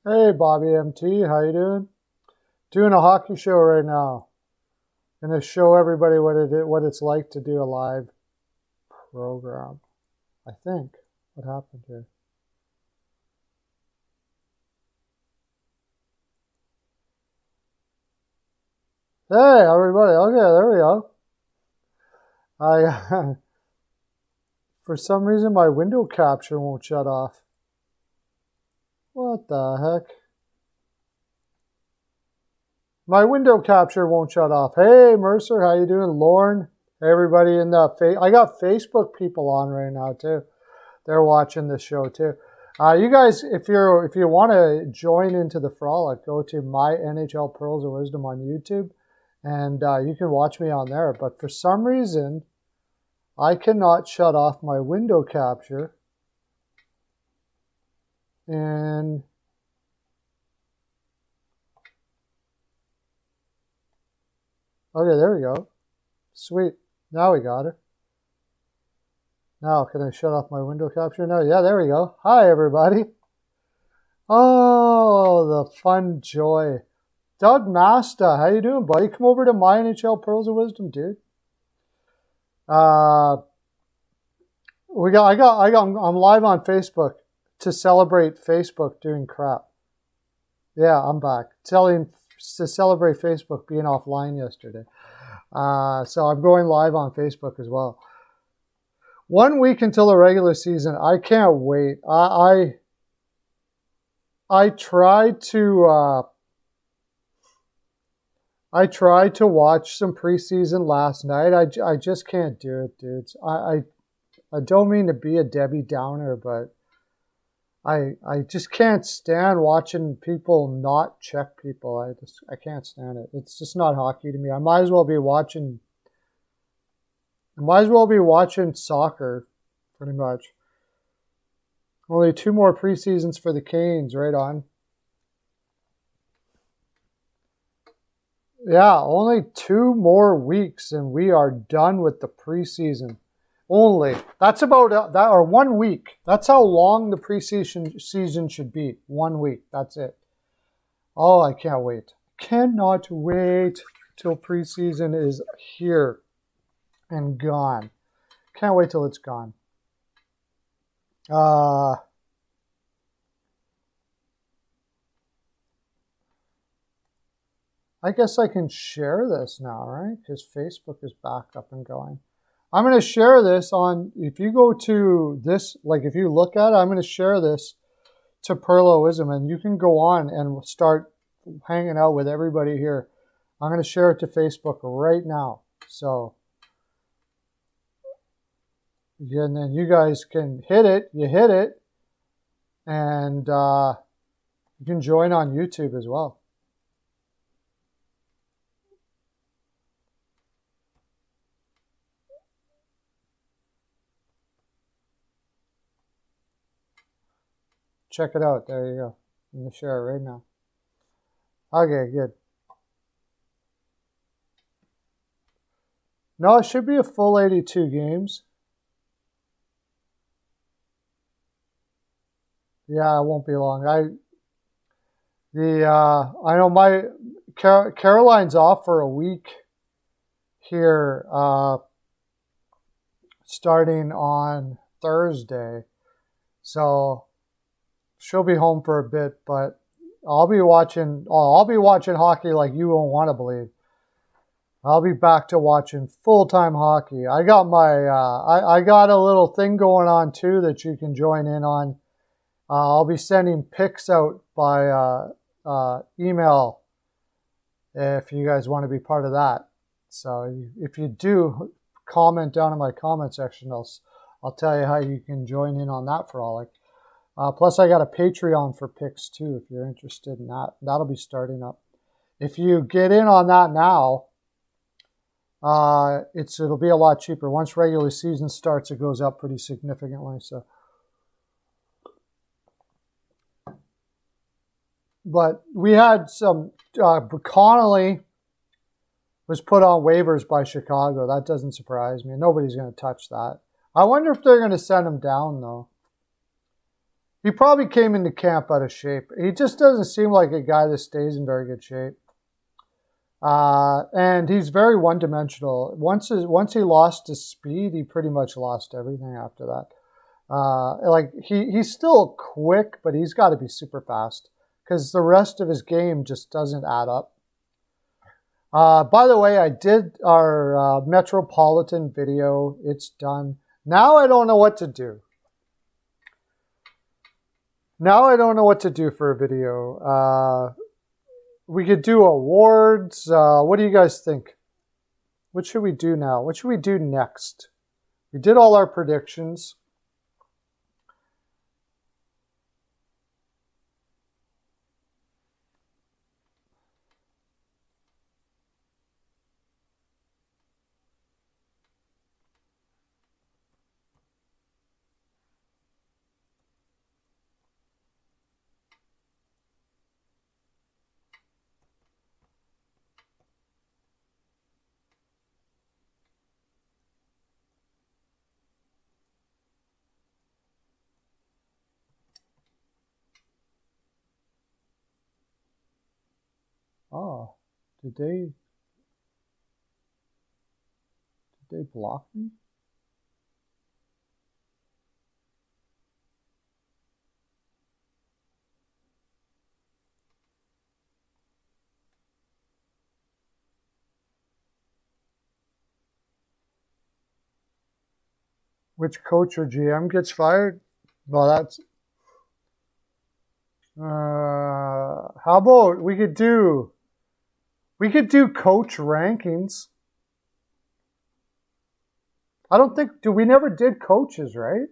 Hey, Bobby MT, how you doing? Doing a hockey show right now. Gonna show everybody what it's like to do a live program. I think. What happened here? Hey, everybody. Okay, there we go. I for some reason my window capture won't shut off. What the heck? My window capture won't shut off. Hey, Mercer, how you doing? Lauren, everybody in the I got Facebook people on right now too. They're watching the show too. You guys, if you want to join into the frolic, go to my NHL Pearls of Wisdom on YouTube, and you can watch me on there. But for some reason, I cannot shut off my window capture. And okay, there we go. Sweet. Now we got her. Now, can I shut off my window capture now? Yeah, there we go. Hi, everybody. Oh, the fun joy. Doug Masta, how you doing, buddy? Come over to my NHL Pearls of Wisdom, dude. I'm live on Facebook to celebrate Facebook doing crap. Yeah, I'm back. To celebrate Facebook being offline yesterday. So I'm going live on Facebook as well. 1 week until the regular season. I can't wait. I tried to watch some preseason last night. I just can't do it, dudes. I don't mean to be a Debbie Downer, but I just can't stand watching people not check people. I can't stand it. It's just not hockey to me. I might as well be watching soccer, pretty much. Only 2 more preseasons for the Canes, right on. Yeah, only 2 more weeks and we are done with the preseason. Only. That's about that, or 1 week. That's how long the preseason should be. 1 week. That's it. Oh, I can't wait. Cannot wait till preseason is here and gone. Can't wait till it's gone. I guess I can share this now, right? Because Facebook is back up and going. I'm going to share this on, if you go to this, like if you look at it, I'm going to share this to Perloism, and you can go on and start hanging out with everybody here. I'm going to share it to Facebook right now. So, and then you guys can hit it, and you can join on YouTube as well. Check it out. There you go. I'm going to share it right now. Okay, good. No, it should be a full 82 games. Yeah, it won't be long. I know my Caroline's off for a week here, starting on Thursday, so she'll be home for a bit. But I'll be watching hockey like you won't want to believe. I'll be back to watching full-time hockey. I got my I got a little thing going on too that you can join in on. I'll be sending pics out by email if you guys want to be part of that. So if you do, comment down in my comment section. I'll tell you how you can join in on that frolic. Plus, I got a Patreon for pics too if you're interested in that. That'll be starting up. If you get in on that now, it'll be a lot cheaper. Once regular season starts, it goes up pretty significantly. So. But we had some, Connolly was put on waivers by Chicago. That doesn't surprise me. Nobody's going to touch that. I wonder if they're going to send him down, though. He probably came into camp out of shape. He just doesn't seem like a guy that stays in very good shape. And he's very one-dimensional. Once he lost his speed, he pretty much lost everything after that. Like he's still quick, but he's got to be super fast because the rest of his game just doesn't add up. By the way, I did our Metropolitan video. It's done. Now I don't know what to do. Now I don't know what to do for a video. We could do awards. What do you guys think? What should we do now? What should we do next? We did all our predictions. Oh, did they block me? Which coach or GM gets fired? Well, that's... how about we could do coach rankings. I don't think... we never did coaches, right?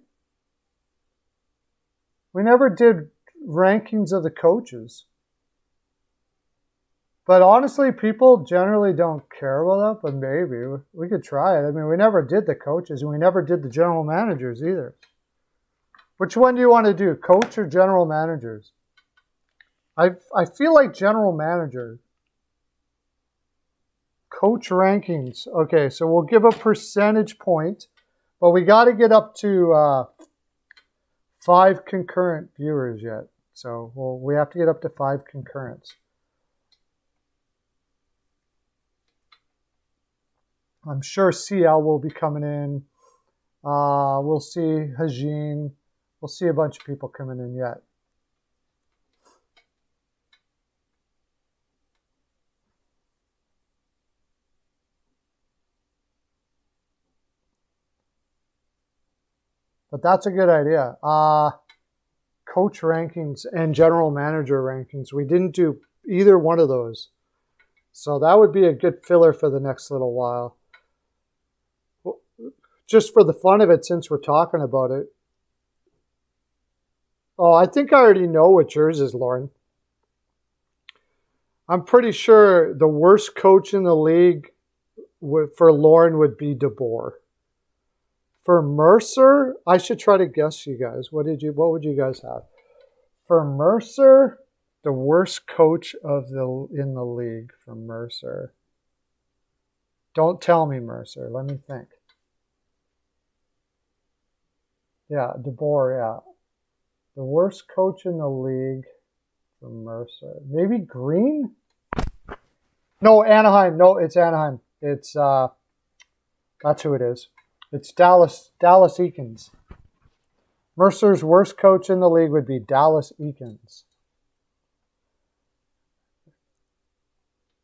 We never did rankings of the coaches. But honestly, people generally don't care about that, but maybe. We could try it. I mean, we never did the coaches, and we never did the general managers either. Which one do you want to do, coach or general managers? I feel like general manager. Coach rankings. Okay, so we'll give a percentage point, but we got to get up to 5 concurrent viewers yet. So we have to get up to 5 concurrents. I'm sure CL will be coming in. We'll see Hajin. We'll see a bunch of people coming in yet. But that's a good idea. Coach rankings and general manager rankings. We didn't do either one of those. So that would be a good filler for the next little while. Just for the fun of it, since we're talking about it. Oh, I think I already know what yours is, Lauren. I'm pretty sure the worst coach in the league for Lauren would be DeBoer. For Mercer, I should try to guess you guys. What would you guys have? For Mercer, the worst coach in the league for Mercer. Don't tell me, Mercer. Let me think. Yeah, DeBoer, yeah. The worst coach in the league for Mercer. Maybe Green? No, Anaheim. No, it's Anaheim. It's that's who it is. It's Dallas Eakins. Mercer's worst coach in the league would be Dallas Eakins.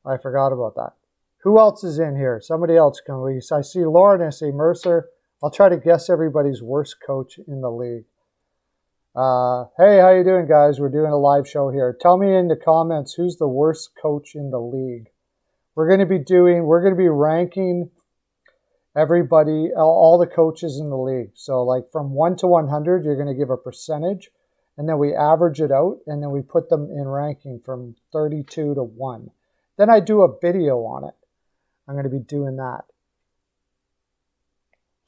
I forgot about that. Who else is in here? Somebody else can. I see Lauren, I see Mercer. I'll try to guess everybody's worst coach in the league. Hey, how you doing, guys? We're doing a live show here. Tell me in the comments who's the worst coach in the league. We're going to be ranking everybody, all the coaches in the league. So like from 1 to 100, you're going to give a percentage, and then we average it out, and then we put them in ranking from 32 to 1. Then I do a video on it. I'm going to be doing that.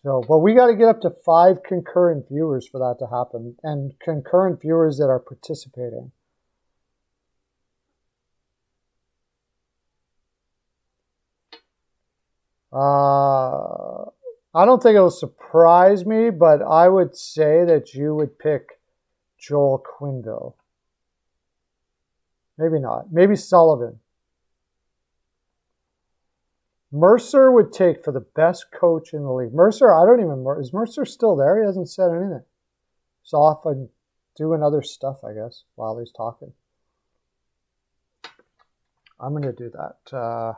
So, but we got to get up to 5 concurrent viewers for that to happen, and concurrent viewers that are participating. I don't think it'll surprise me, but I would say that you would pick Joel Quenneville. Maybe not. Maybe Sullivan. Mercer would take for the best coach in the league. Mercer, I don't even... Is Mercer still there? He hasn't said anything. He's off and doing other stuff, I guess, while he's talking. I'm going to do that.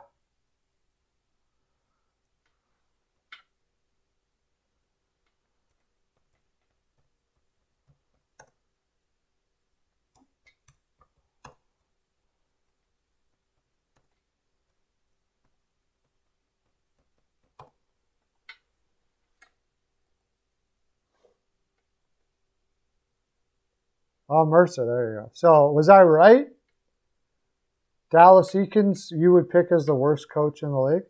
Oh, Mercer, there you go. So, was I right? Dallas Eakins, you would pick as the worst coach in the league?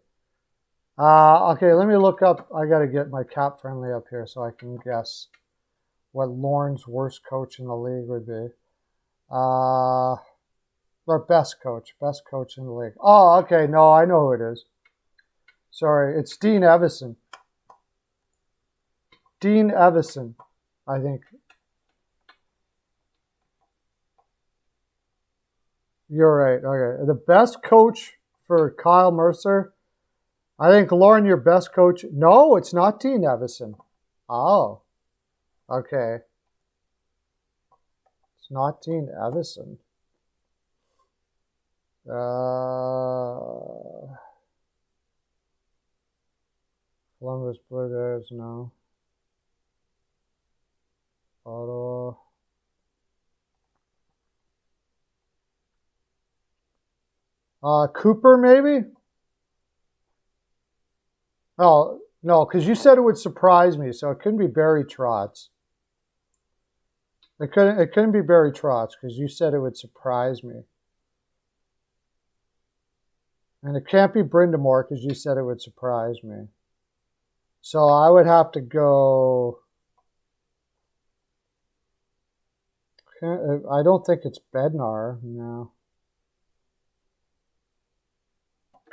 Okay, let me look up. I got to get my cap friendly up here so I can guess what Lorne's worst coach in the league would be. Or best coach in the league. Oh, okay, no, I know who it is. Sorry, it's Dean Evison. Dean Evison, I think. You're right. Okay. The best coach for Kyle Mercer, I think, Lauren, your best coach. No, it's not Dean Evison. Oh, okay. It's not Dean Evison. Columbus Blue Jays, no. Ottawa. Cooper, maybe? Oh, no, because you said it would surprise me, so it couldn't be Barry Trotz. It couldn't be Barry Trotz, because you said it would surprise me. And it can't be Brindamore, because you said it would surprise me. So I would have to go... I don't think it's Bednar, no.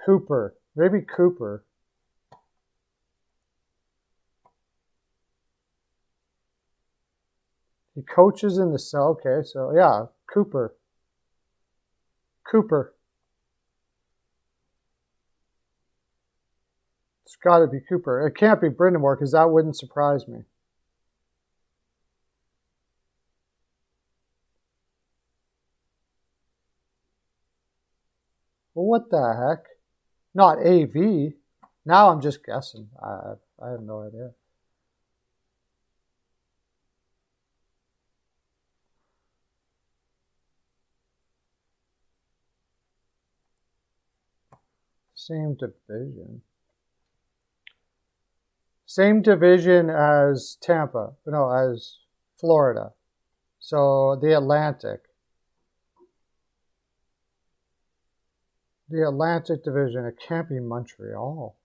Cooper. Maybe Cooper. He coaches in the cell. Okay, so yeah, Cooper. Cooper. It's got to be Cooper. It can't be Brindamore because that wouldn't surprise me. Well, what the heck? Not AV. Now I'm just guessing. I have no idea. Same division. Same division as Tampa. No, as Florida. So the Atlantic. The Atlantic division. It can't be Montreal.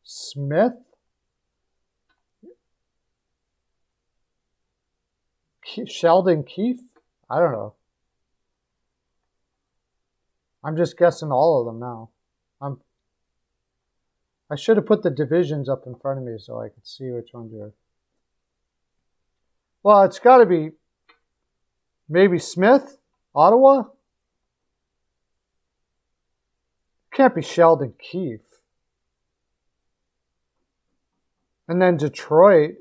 Smith? Sheldon Keefe? I don't know. I'm just guessing all of them now. I should have put the divisions up in front of me so I could see which ones are. Well, it's got to be maybe Smith, Ottawa. Can't be Sheldon Keefe. And then Detroit,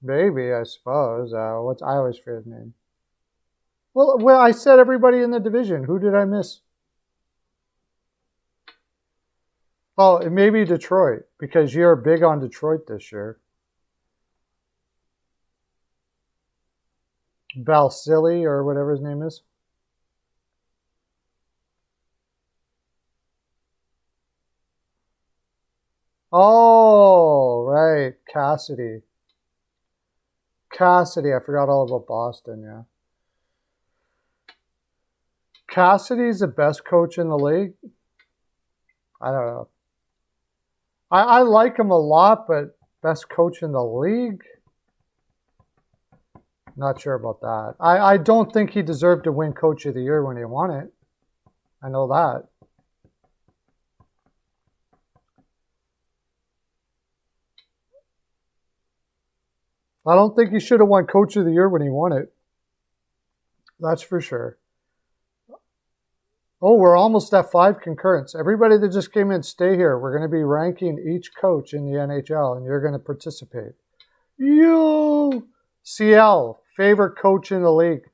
maybe, I suppose. I always forget his name. Well, I said everybody in the division. Who did I miss? Oh, it may be Detroit, because you're big on Detroit this year. Balsillie, or whatever his name is. Oh, right. Cassidy. I forgot all about Boston, yeah. Cassidy's the best coach in the league? I don't know. I like him a lot, but best coach in the league? Not sure about that. I don't think he deserved to win Coach of the Year when he won it. I know that. I don't think he should have won Coach of the Year when he won it. That's for sure. Oh, we're almost at 5 concurrents. Everybody that just came in, stay here. We're going to be ranking each coach in the NHL, and you're going to participate. You! CL, favorite coach in the league.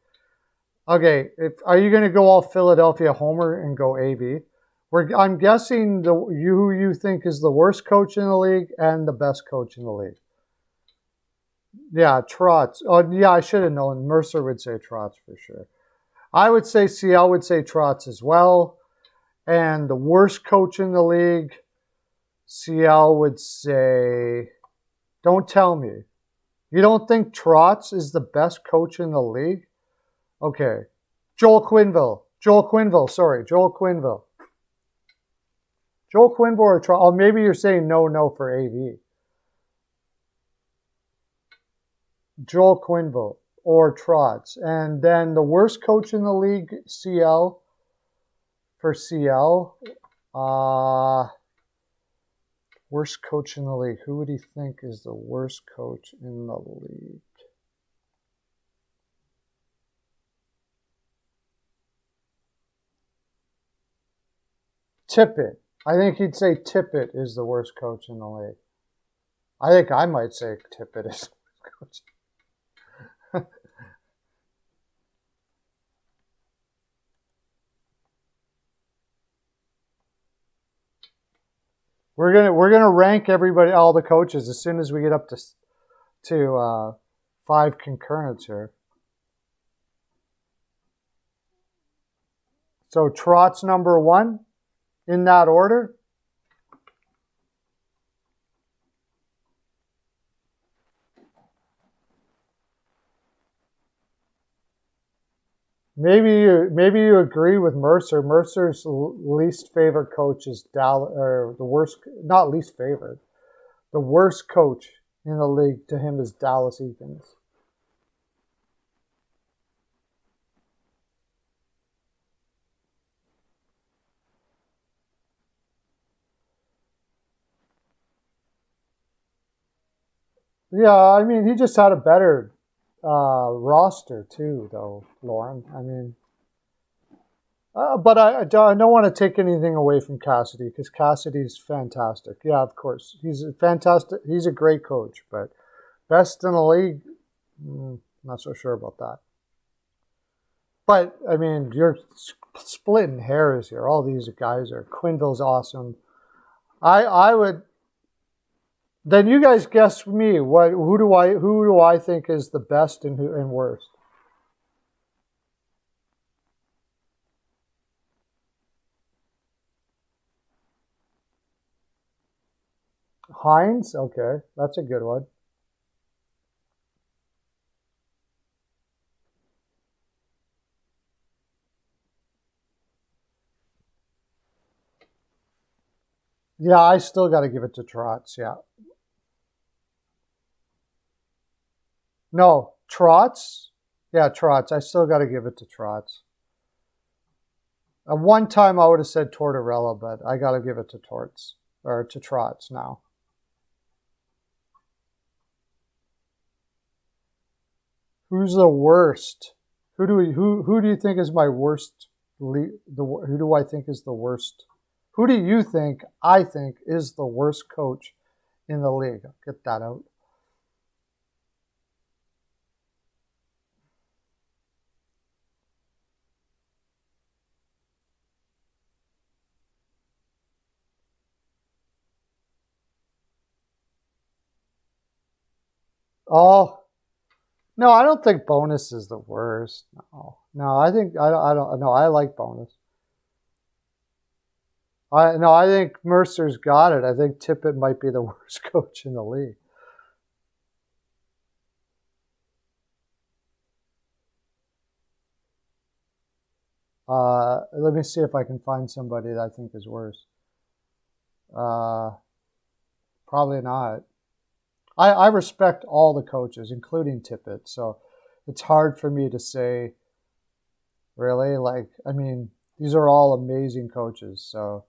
Okay, are you going to go all Philadelphia homer and go AB? I'm guessing who you think is the worst coach in the league and the best coach in the league. Yeah, Trotz. Oh, yeah, I should have known. Mercer would say Trotz for sure. I would say CL would say Trotz as well. And the worst coach in the league, CL would say, don't tell me. You don't think Trotz is the best coach in the league? Okay. Joel Quenneville. Joel Quenneville or Trotz. Oh, maybe you're saying no for AV. Joel Quenneville or Trotz. And then the worst coach in the league, CL. For CL. Worst coach in the league. Who would he think is the worst coach in the league? Tippett. I think he'd say Tippett is the worst coach in the league. I think I might say Tippett is the worst coach. We're gonna rank everybody, all the coaches, as soon as we get up to 5 concurrents here. So Trotz number 1 in that order. Maybe you agree with Mercer. Mercer's least favorite coach is Dallas, or the worst, not least favorite. The worst coach in the league to him is Dallas Eakins. Yeah, I mean, he just had a better roster too, though, Lauren. I mean, but I don't want to take anything away from Cassidy, because Cassidy's fantastic. Yeah, of course, he's fantastic. He's a great coach, but best in the league, not so sure about that. But I mean, you're splitting hairs here. All these guys are. Quenneville's awesome. I would. Then you guys guess me. Who do I think is the best and worst? Hines? Okay, that's a good one. Yeah, I still got to give it to Trotz. Yeah. No, Trotz. Yeah, Trotz. I still got to give it to Trotz. At one time I would have said Tortorella, but I got to give it to Trotz now. Who's the worst? Who do you think is my worst? Who do I think is the worst? Who do you think I think is the worst coach in the league? I'll get that out. Oh, no, I don't think Bonus is the worst. No, I think I don't. No, I like Bonus. I think Mercer's got it. I think Tippett might be the worst coach in the league. Let me see if I can find somebody that I think is worse. Probably not. I respect all the coaches, including Tippett, so it's hard for me to say, really. Like, I mean, these are all amazing coaches, so.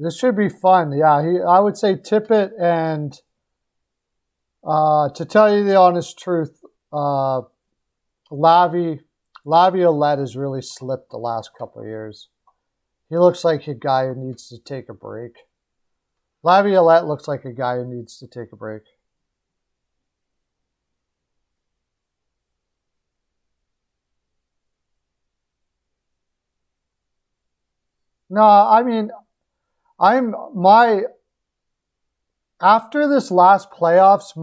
This should be fun. Yeah, I would say Tippett and to tell you the honest truth, Laviolette has really slipped the last couple of years. He looks like a guy who needs to take a break. Laviolette looks like a guy who needs to take a break. No, I mean, after this last playoffs,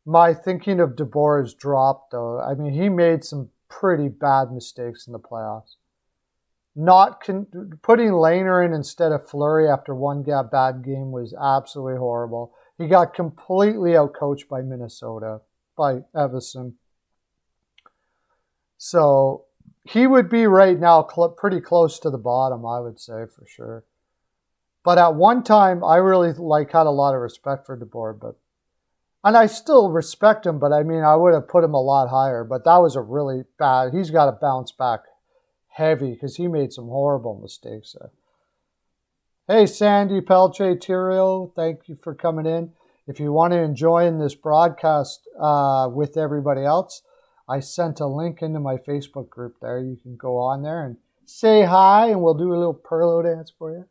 my thinking of DeBoer has dropped, though. I mean, he made some pretty bad mistakes in the playoffs. Putting Lehner in instead of Fleury after one bad game was absolutely horrible. He got completely outcoached by Minnesota, by Evison. So he would be right now pretty close to the bottom, I would say, for sure. But at one time, I really had a lot of respect for DeBoer, and I still respect him, but I mean, I would have put him a lot higher. But that was a really bad. He's got to bounce back heavy because he made some horrible mistakes there. Hey, Sandy Pelche Tirio, thank you for coming in. If you want to join this broadcast with everybody else, I sent a link into my Facebook group there. You can go on there and say hi, and we'll do a little Perlo dance for you.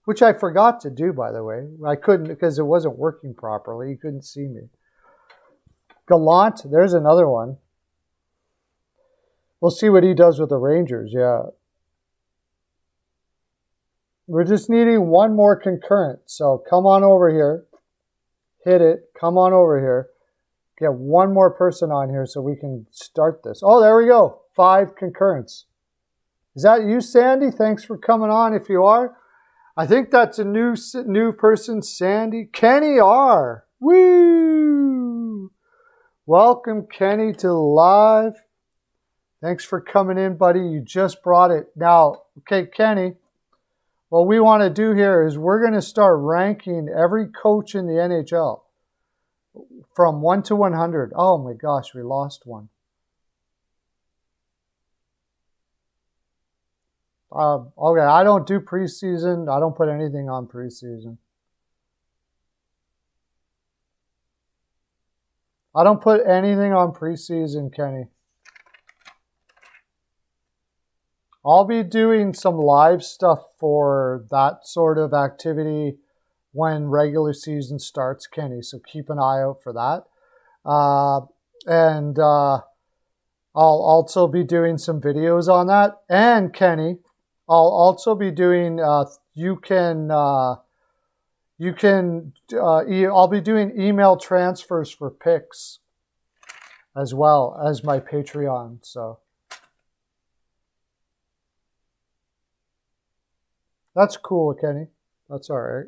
Which I forgot to do, by the way. I couldn't because it wasn't working properly. You couldn't see me. Gallant, there's another one. We'll see what he does with the Rangers, yeah. We're just needing one more concurrent. So come on over here. Hit it. Come on over here. Get one more person on here so we can start this. Oh, there we go. 5 concurrents. Is that you, Sandy? Thanks for coming on if you are. I think that's a new person, Sandy. Kenny R. Woo! Welcome, Kenny, to live. Thanks for coming in, buddy. You just brought it. Now, okay, Kenny, what we want to do here is we're going to start ranking every coach in the NHL from 1 to 100. Oh, my gosh, we lost one. Okay, I don't do preseason. I don't put anything on preseason. I don't put anything on preseason, Kenny. I'll be doing some live stuff for that sort of activity when regular season starts, Kenny. So keep an eye out for that. I'll also be doing some videos on that. And Kenny, I'll also be doing, I'll be doing email transfers for picks as well as my Patreon. So that's cool, Kenny. That's all right.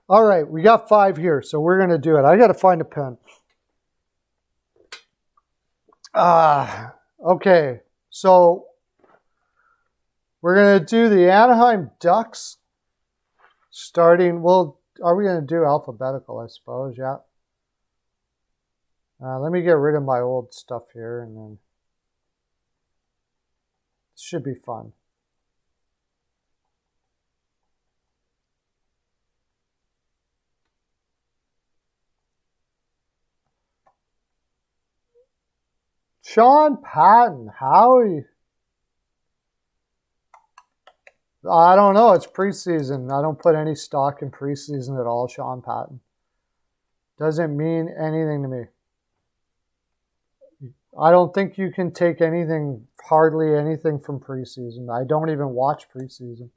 All right, we got 5 here, so we're going to do it. I got to find a pen. Okay, so we're going to do the Anaheim Ducks starting. Well, are we going to do alphabetical, I suppose? Yeah. Let me get rid of my old stuff here, and then this should be fun. Sean Patton, Howie. I don't know. It's preseason. I don't put any stock in preseason at all, Sean Patton. Doesn't mean anything to me. I don't think you can take anything, hardly anything from preseason. I don't even watch preseason.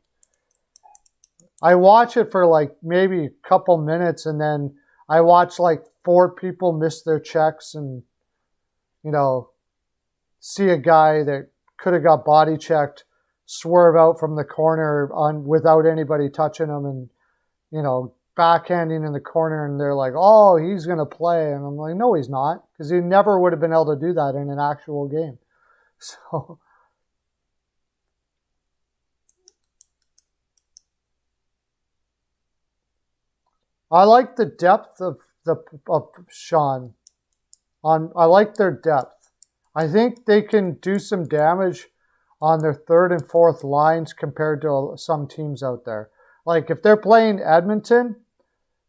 I watch it for like maybe a couple minutes, and then I watch like 4 people miss their checks and, you know, see a guy that could have got body checked swerve out from the corner without anybody touching him, and, you know, backhanding in the corner, and they're like, oh, he's going to play. And I'm like, no, he's not, because he never would have been able to do that in an actual game. So I like the depth of Sean. I like their depth. I think they can do some damage on their third and fourth lines compared to some teams out there. Like if they're playing Edmonton,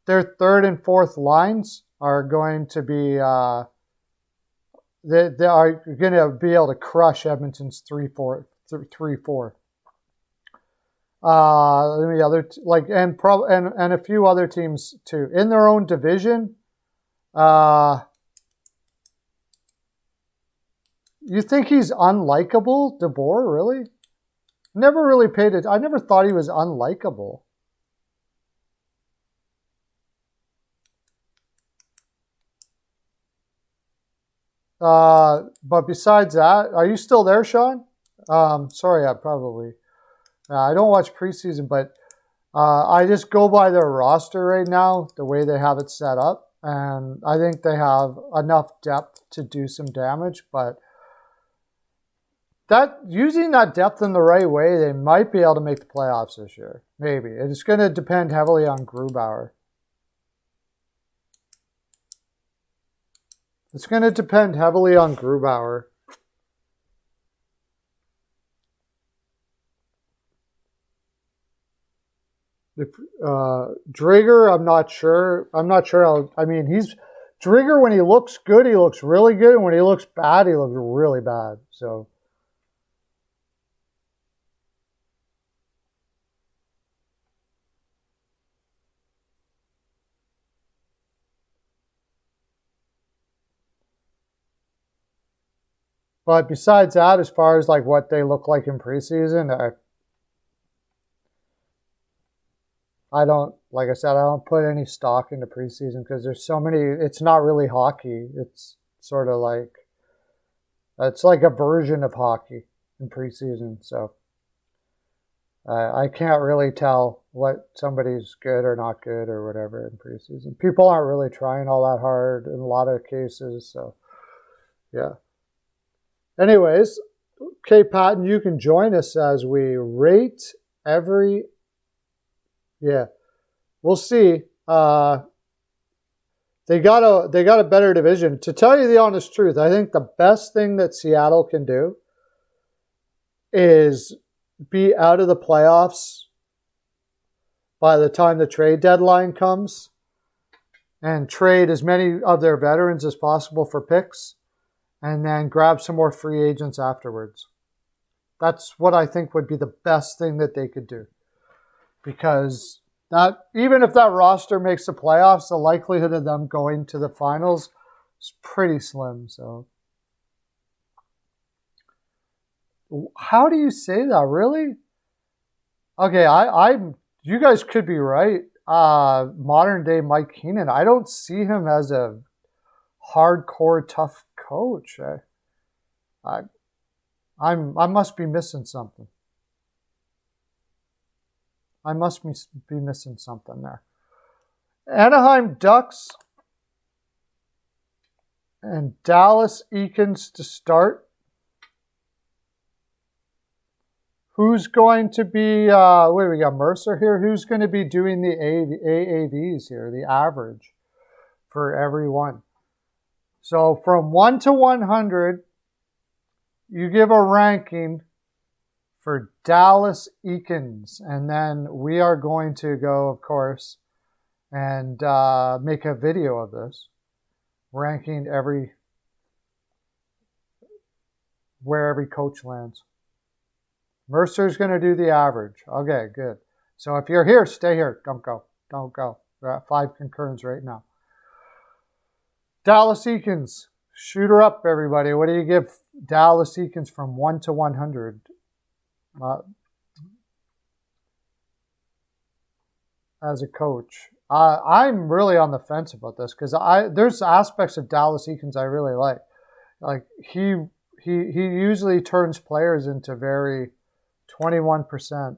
their third and fourth lines are going to be they are going to be able to crush Edmonton's 3-4. The other and a few other teams too in their own division. You think he's unlikable, DeBoer? Really? Never really paid it. I never thought he was unlikable. But besides that, are you still there, Sean? Sorry, I probably. I don't watch preseason, but I just go by their roster right now, the way they have it set up, and I think they have enough depth to do some damage. But using that depth in the right way, they might be able to make the playoffs this year. Maybe. It's going to depend heavily on Grubauer. It's going to depend heavily on Grubauer. Drigger, I'm not sure. Drigger, when he looks good, he looks really good. And when he looks bad, he looks really bad. So. But besides that, as far as like what they look like in preseason, I don't, like I said, I don't put any stock into preseason because there's so many, it's not really hockey. It's sort of like, it's like a version of hockey in preseason. So I can't really tell what somebody's good or not good or whatever in preseason. People aren't really trying all that hard in a lot of cases. So, yeah. Anyways, okay, Patton, you can join us as we rate every. Yeah, we'll see. They got a better division. To tell you the honest truth, I think the best thing that Seattle can do is be out of the playoffs by the time the trade deadline comes and trade as many of their veterans as possible for picks and then grab some more free agents afterwards. That's what I think would be the best thing that they could do. Because even if that roster makes the playoffs, the likelihood of them going to the finals is pretty slim. So, how do you say that? Really? Okay, you guys could be right. Modern day Mike Keenan, I don't see him as a hardcore tough coach. I must be missing something. I must be missing something there. Anaheim Ducks and Dallas Eakins to start. Who's going to be, we got Mercer here. Who's going to be doing the AAVs here, the average for everyone? So from 1 to 100, you give a ranking for Dallas Eakins. And then we are going to go, of course, and make a video of this, ranking where every coach lands. Mercer's going to do the average. Okay, good. So if you're here, stay here. Don't go. Don't go. We're at 5 concurrents right now. Dallas Eakins. Shoot her up, everybody. What do you give Dallas Eakins from 1 to 100? As a coach. I'm really on the fence about this because there's aspects of Dallas Eakins I really like. Like he usually turns players into very 21%.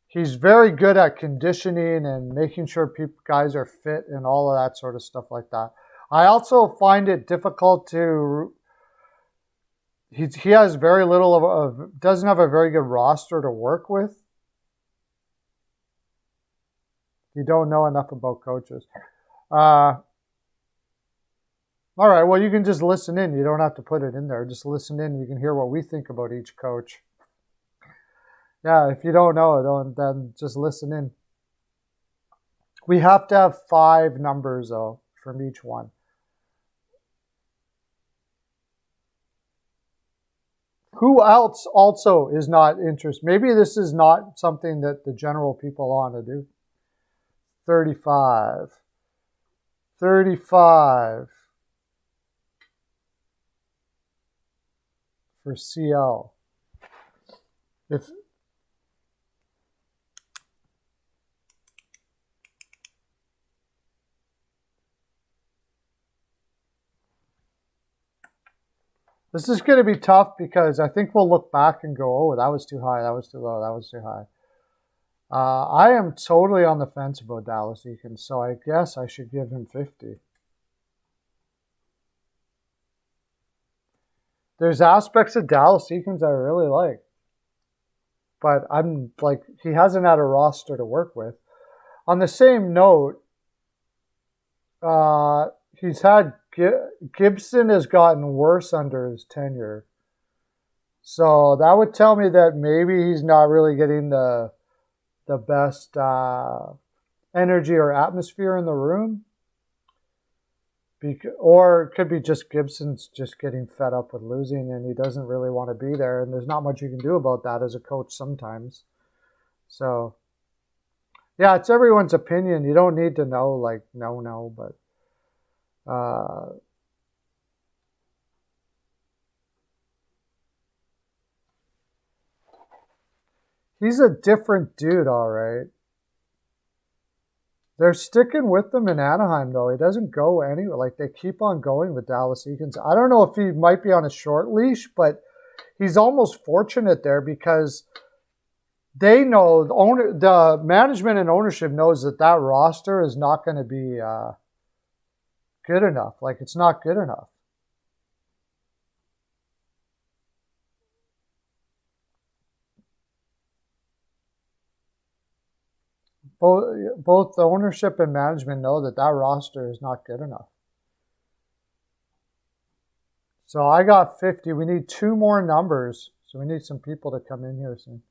He's very good at conditioning and making sure guys are fit and all of that sort of stuff like that. I also find it difficult to. He has very little doesn't have a very good roster to work with. You don't know enough about coaches. All right, well, you can just listen in. You don't have to put it in there. Just listen in. You can hear what we think about each coach. Yeah, if you don't know, then just listen in. We have to have 5 numbers, though, from each one. Who else also is not interested? Maybe this is not something that the general people want to do. 35. 35 for CL. If this is going to be tough because I think we'll look back and go, oh, that was too high, that was too low, that was too high. I am totally on the fence about Dallas Eakins, so I guess I should give him 50. There's aspects of Dallas Eakins I really like, but I'm like, he hasn't had a roster to work with. On the same note, he's had Gibson has gotten worse under his tenure. So that would tell me that maybe he's not really getting the best energy or atmosphere in the room. Or it could be just Gibson's just getting fed up with losing and he doesn't really want to be there. And there's not much you can do about that as a coach sometimes. So, yeah, it's everyone's opinion. You don't need to know, like, no, but he's a different dude, all right. They're sticking with him in Anaheim, though. He doesn't go anywhere. Like, they keep on going with Dallas Eakins. I don't know if he might be on a short leash, but he's almost fortunate there because they know, the management and ownership knows that roster is not going to be good enough. Like, it's not good enough. Both the ownership and management know that roster is not good enough. So I got 50. We need 2 more numbers. So we need some people to come in here soon.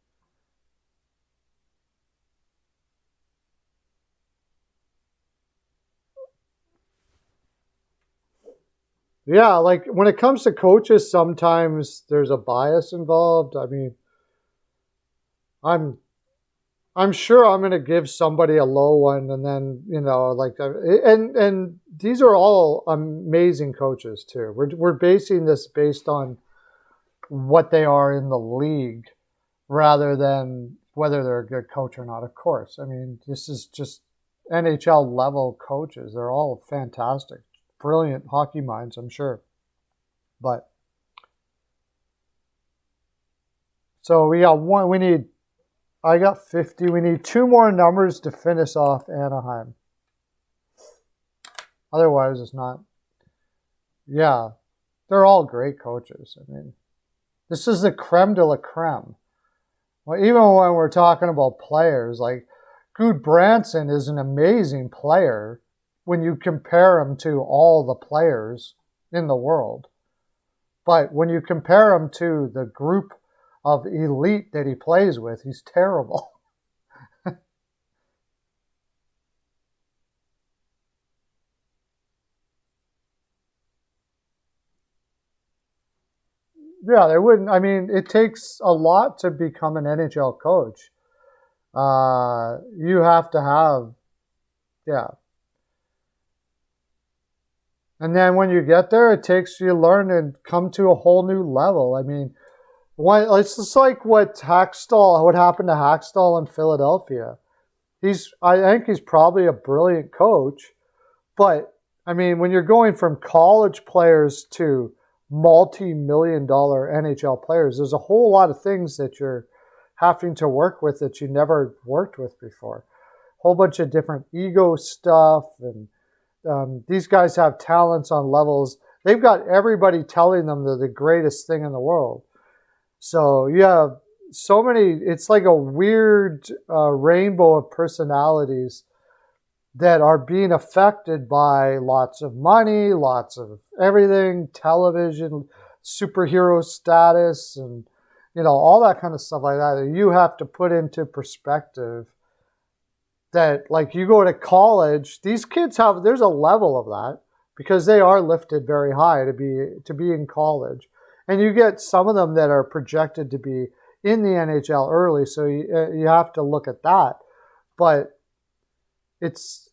Yeah, like when it comes to coaches, sometimes there's a bias involved. I mean, I'm sure I'm going to give somebody a low one, and then like, and these are all amazing coaches too. We're basing this based on what they are in the league, rather than whether they're a good coach or not. Of course, I mean, this is just NHL level coaches. They're all fantastic, brilliant hockey minds, I'm sure. But so we got one. I got 50. We need 2 more numbers to finish off Anaheim. Otherwise, it's not. Yeah, they're all great coaches. I mean, this is the creme de la creme. Well, even when we're talking about players, like Goodbranson is an amazing player when you compare him to all the players in the world. But when you compare him to the group of elite that he plays with, he's terrible. Yeah, they wouldn't. I mean, it takes a lot to become an NHL coach. You have to have, yeah. And then when you get there, it takes you learn and come to a whole new level. I mean, it's just like what happened to Hackstall in Philadelphia. I think he's probably a brilliant coach, but I mean, when you're going from college players to multi-million-dollar NHL players, there's a whole lot of things that you're having to work with that you never worked with before. A whole bunch of different ego stuff, and these guys have talents on levels. They've got everybody telling them they're the greatest thing in the world. So you have so many, it's like a weird rainbow of personalities that are being affected by lots of money, lots of everything, television, superhero status, and all that kind of stuff like that. That you have to put into perspective. That like you go to college, these kids there's a level of that because they are lifted very high to be in college, and you get some of them that are projected to be in the NHL early, so you have to look at that, but it's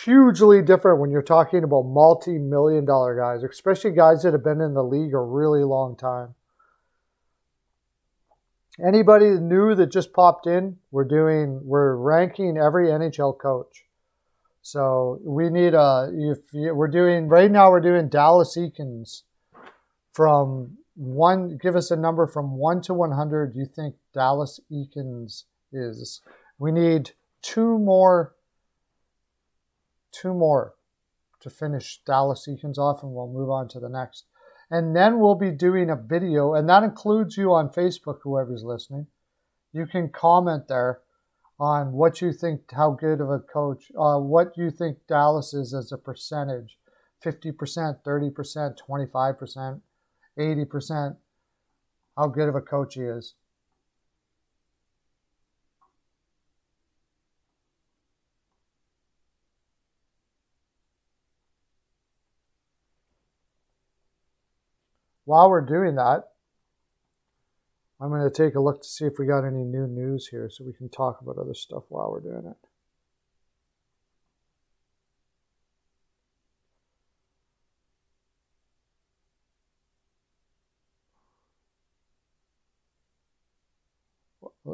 hugely different when you're talking about multi-million-dollar guys, especially guys that have been in the league a really long time. Anybody new that just popped in, we're ranking every NHL coach. So we need we're doing Dallas Eakins from give us a number from 1 to 100 you think Dallas Eakins is. We need two more to finish Dallas Eakins off, and we'll move on to the next. And then we'll be doing a video, and that includes you on Facebook, whoever's listening. You can comment there on what you think, how good of a coach, what you think Dallas is as a percentage, 50%, 30%, 25%, 80%, how good of a coach he is. While we're doing that, I'm going to take a look to see if we got any new news here so we can talk about other stuff while we're doing it.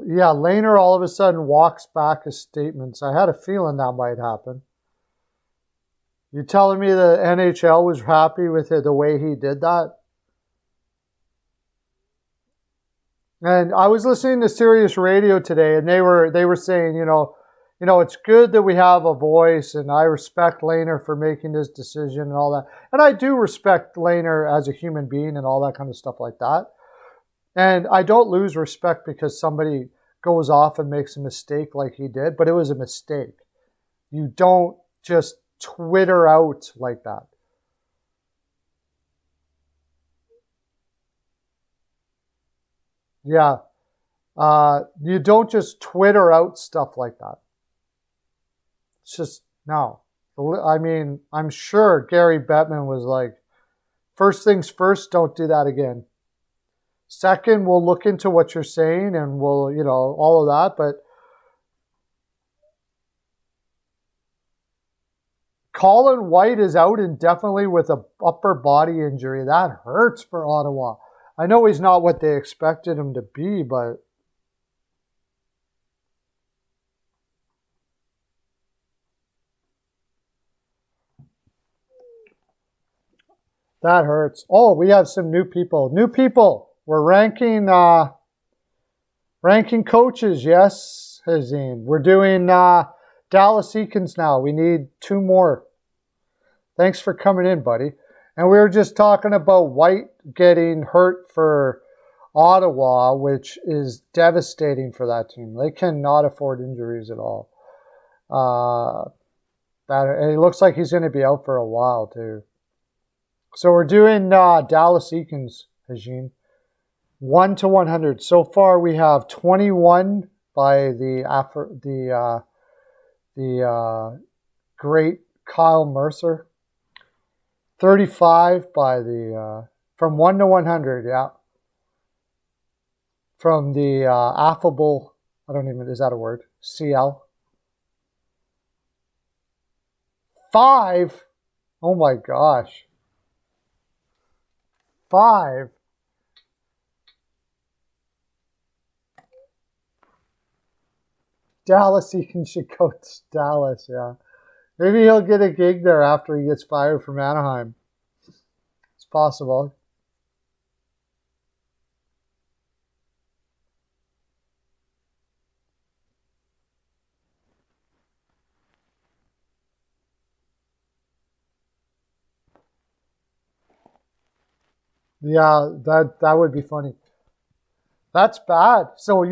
Yeah, Lehner all of a sudden walks back his statements. I had a feeling that might happen. You telling me the NHL was happy with the way he did that? And I was listening to Sirius Radio today, and they were saying, it's good that we have a voice, and I respect Lehner for making this decision and all that. And I do respect Lehner as a human being and all that kind of stuff like that. And I don't lose respect because somebody goes off and makes a mistake like he did, but it was a mistake. You don't just Twitter out like that. Yeah. You don't just Twitter out stuff like that. It's just, no. I mean, I'm sure Gary Bettman was like, first things first, don't do that again. Second, we'll look into what you're saying and we'll, all of that. But Colin White is out indefinitely with a upper body injury. That hurts for Ottawa. I know he's not what they expected him to be, but that hurts. Oh, we have some new people. New people. We're ranking coaches. Yes, Hazine. We're doing Dallas Eakins now. We need 2 more. Thanks for coming in, buddy. And we were just talking about White getting hurt for Ottawa, which is devastating for that team. They cannot afford injuries at all. And it looks like he's going to be out for a while, too. So we're doing Dallas Eakins, Hajin. 1 to 100. So far, we have 21 by the great Kyle Mercer. 35 by from 1 to 100, yeah. From the affable, is that a word? CL. 5, oh my gosh. 5. Dallas, Eakins should go to Dallas, yeah. Maybe he'll get a gig there after he gets fired from Anaheim. It's possible. Yeah, that would be funny. That's bad. So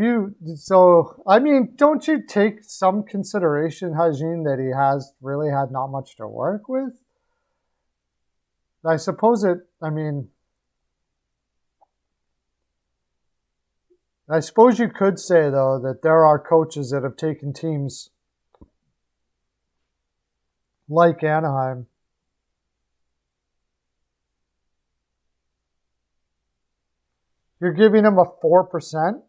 I mean, don't you take some consideration, Hajin, that he has really had not much to work with? I suppose I suppose you could say, though, that there are coaches that have taken teams like Anaheim. You're giving him a 4%?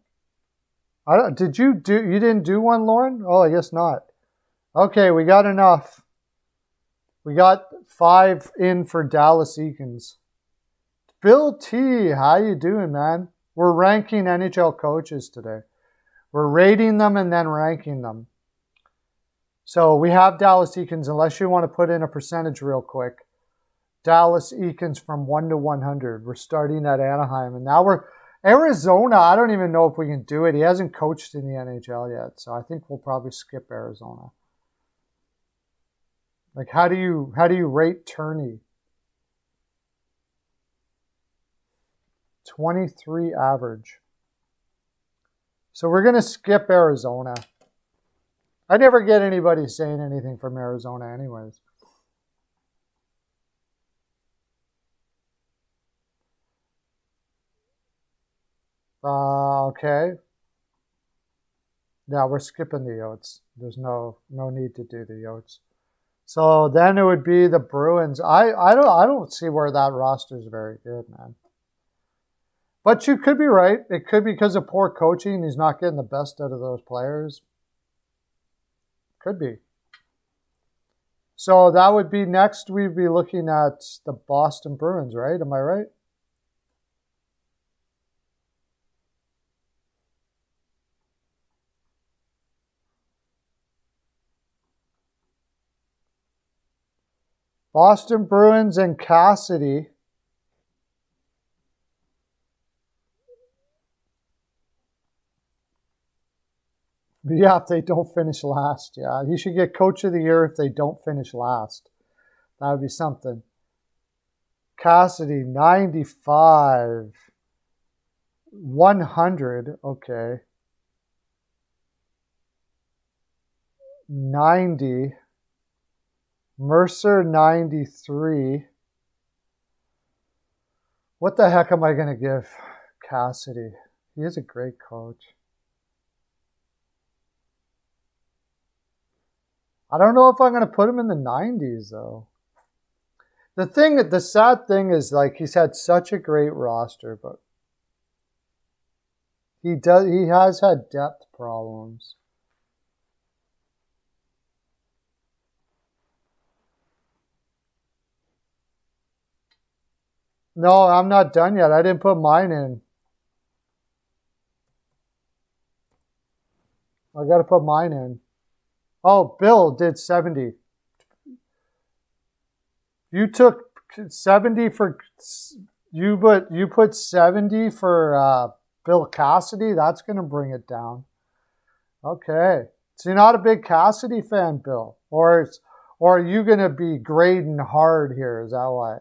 You didn't do one, Lauren? Oh, I guess not. Okay, we got enough. We got 5 in for Dallas Eakins. Bill T, how you doing, man? We're ranking NHL coaches today. We're rating them and then ranking them. So we have Dallas Eakins, unless you want to put in a percentage real quick. Dallas Eakins from 1 to 100. We're starting at Anaheim, and now we're Arizona. I don't even know if we can do it. He hasn't coached in the NHL yet, so I think we'll probably skip Arizona. Like, how do you rate Turney? 23 average. So we're going to skip Arizona. I never get anybody saying anything from Arizona anyways. Okay. Yeah, we're skipping the Yotes. There's no need to do the Yotes. So then it would be the Bruins. I don't see where that roster is very good, man. But you could be right. It could be because of poor coaching. He's not getting the best out of those players. Could be. So that would be next. We'd be looking at the Boston Bruins, right? Am I right? Boston Bruins and Cassidy. Yeah, if they don't finish last. Yeah, he should get Coach of the Year if they don't finish last. That would be something. Cassidy, 95. 100. Okay. 90. Mercer, 93. What the heck am I going to give Cassidy? He is a great coach. I don't know if I'm going to put him in the 90s, though. The sad thing is, like, he's had such a great roster, but he has had depth problems. No, I'm not done yet. I didn't put mine in. I got to put mine in. Oh, Bill did 70. You took 70 for you put 70 for Bill Cassidy. That's going to bring it down. Okay. So you're not a big Cassidy fan, Bill, or are you going to be grading hard here? Is that why?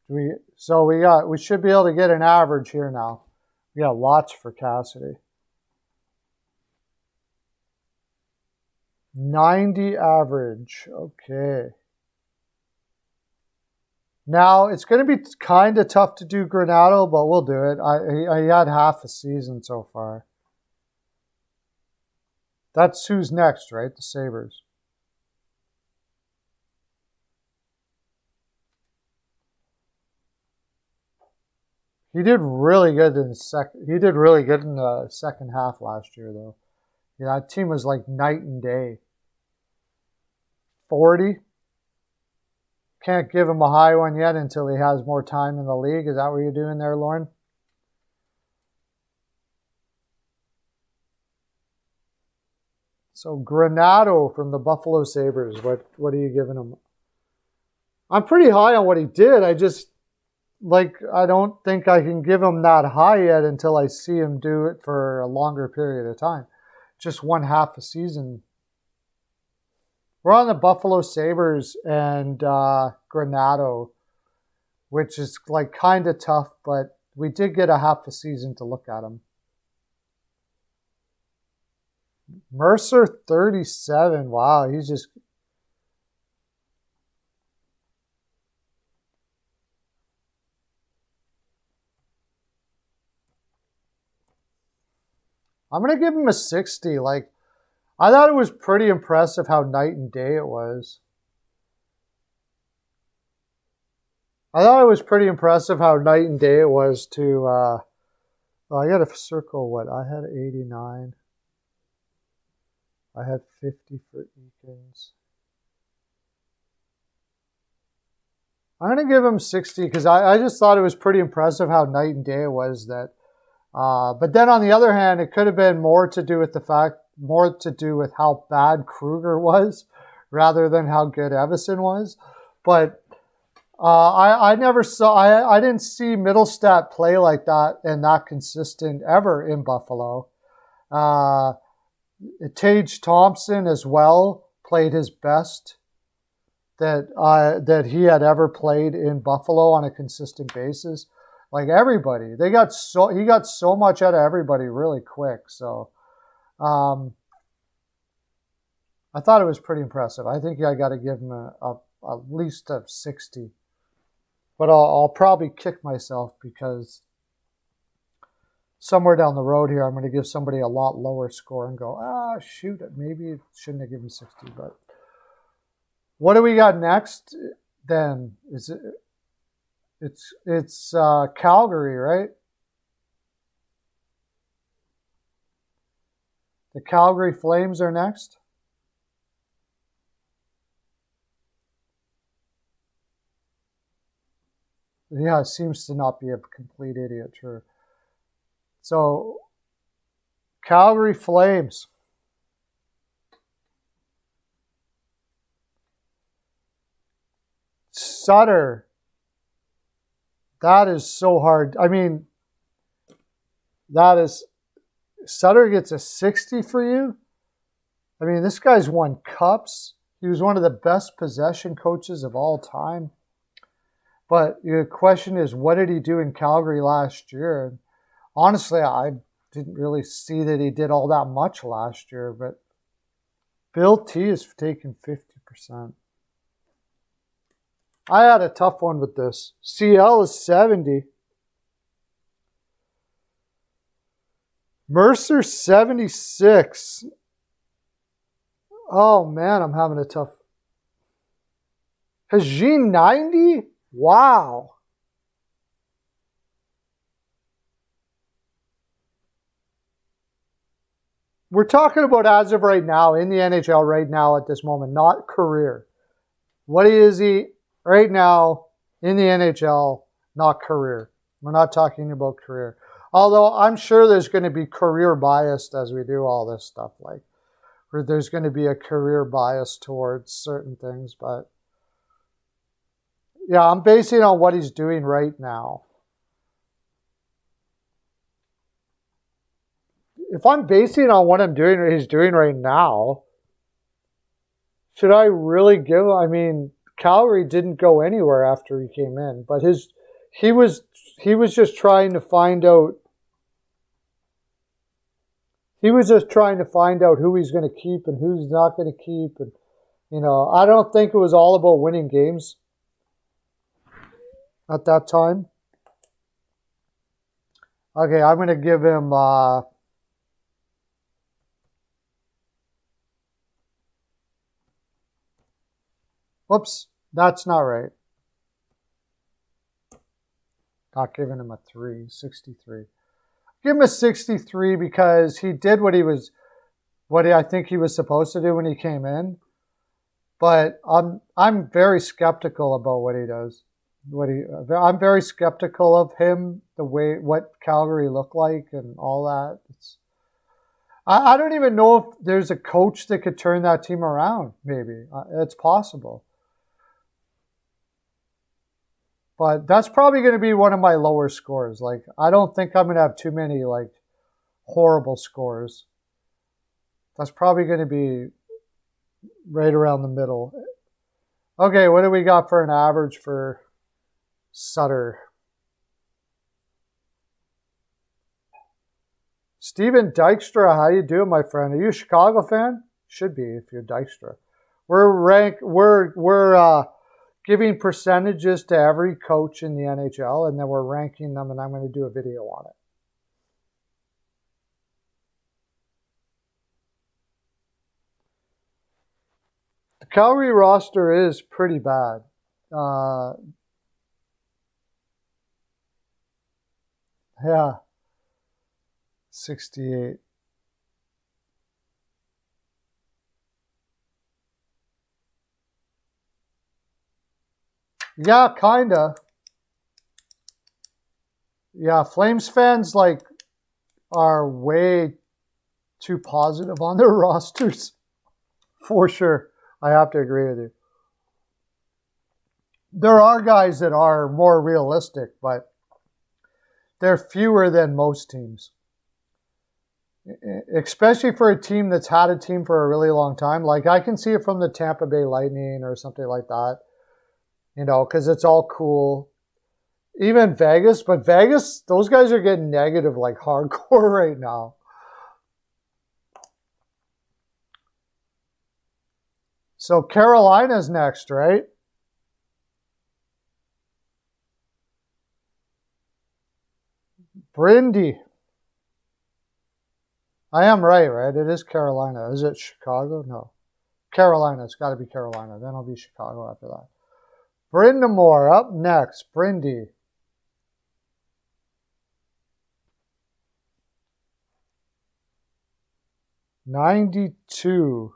We should be able to get an average here now. We got lots for Cassidy. 90 average. Okay. Now, it's going to be kind of tough to do Granato, but we'll do it. I had half a season so far. That's who's next, right? The Sabres. He did really good in the second half last year, though. Yeah, that team was like night and day. 40. Can't give him a high one yet until he has more time in the league. Is that what you're doing there, Lauren? So Granato from the Buffalo Sabres. What are you giving him? I'm pretty high on what he did. I don't think I can give him that high yet until I see him do it for a longer period of time. just one half a season. We're on the Buffalo Sabres and Granado, which is like kind of tough, but we did get a half a season to look at them. Mercer, 37. Wow, he's just... I'm going to give him a 60. Like, I thought it was pretty impressive how night and day it was. I thought it was pretty impressive how night and day it was to... well, I got to circle what? I had 89. I had 50 for Eakins. I'm going to give him 60 because I just thought it was pretty impressive how night and day it was. That, but then on the other hand, it could have been more to do with how bad Kruger was rather than how good Evason was. But I never saw, I didn't see Middlestat play like that and that consistent ever in Buffalo. Tage Thompson as well played his best that he had ever played in Buffalo on a consistent basis. Like everybody, he got so much out of everybody really quick. So, I thought it was pretty impressive. I think I got to give him at least a 60. But I'll probably kick myself because somewhere down the road here, I'm going to give somebody a lot lower score and go, shoot, maybe it shouldn't have given 60. But what do we got next? Then it's Calgary, right? The Calgary Flames are next. Yeah, it seems to not be a complete idiot, true. So, Calgary Flames. Sutter. That is so hard. I mean, Sutter gets a 60 for you? I mean, this guy's won cups. He was one of the best possession coaches of all time. But the question is, what did he do in Calgary last year? Honestly, I didn't really see that he did all that much last year, but Bill T is taking 50%. I had a tough one with this. CL is 70. Mercer, 76. Oh, man, I'm having a tough... Has Jean 90? Wow. We're talking about as of right now, in the NHL right now at this moment, not career. What is he right now in the NHL, not career? We're not talking about career. Although I'm sure there's going to be career biased as we do all this stuff. Like, or there's going to be a career bias towards certain things. But yeah, I'm basing it on what he's doing right now. If I'm basing it on what he's doing right now, should I really give? I mean, Calgary didn't go anywhere after he came in, but he was just trying to find out. He was just trying to find out who he's going to keep and who's not going to keep, and I don't think it was all about winning games at that time. Okay, I'm going to give him. Whoops, that's not right. Not giving him a 63. Give him a 63 because he did what I think he was supposed to do when he came in. But I'm very skeptical about what he does. I'm very skeptical of him, what Calgary looked like and all that. I don't even know if there's a coach that could turn that team around. Maybe it's possible. But that's probably going to be one of my lower scores. Like, I don't think I'm going to have too many, like, horrible scores. That's probably going to be right around the middle. Okay, what do we got for an average for Sutter? Steven Dykstra, how you doing, my friend? Are you a Chicago fan? Should be if you're Dykstra. We're giving percentages to every coach in the NHL, and then we're ranking them, and I'm going to do a video on it. The Calgary roster is pretty bad. Yeah, 68. Yeah, kinda. Yeah, Flames fans like are way too positive on their rosters. For sure. I have to agree with you. There are guys that are more realistic, but they're fewer than most teams. Especially for a team that's had a team for a really long time. Like I can see it from the Tampa Bay Lightning or something like that. You know, because it's all cool. Even Vegas, but Vegas, those guys are getting negative like hardcore right now. So Carolina's next, right? Brindy. I am right? It is Carolina. Is it Chicago? No. Carolina. It's got to be Carolina. Then it'll be Chicago after that. Brindamore up next. Brindy. $92.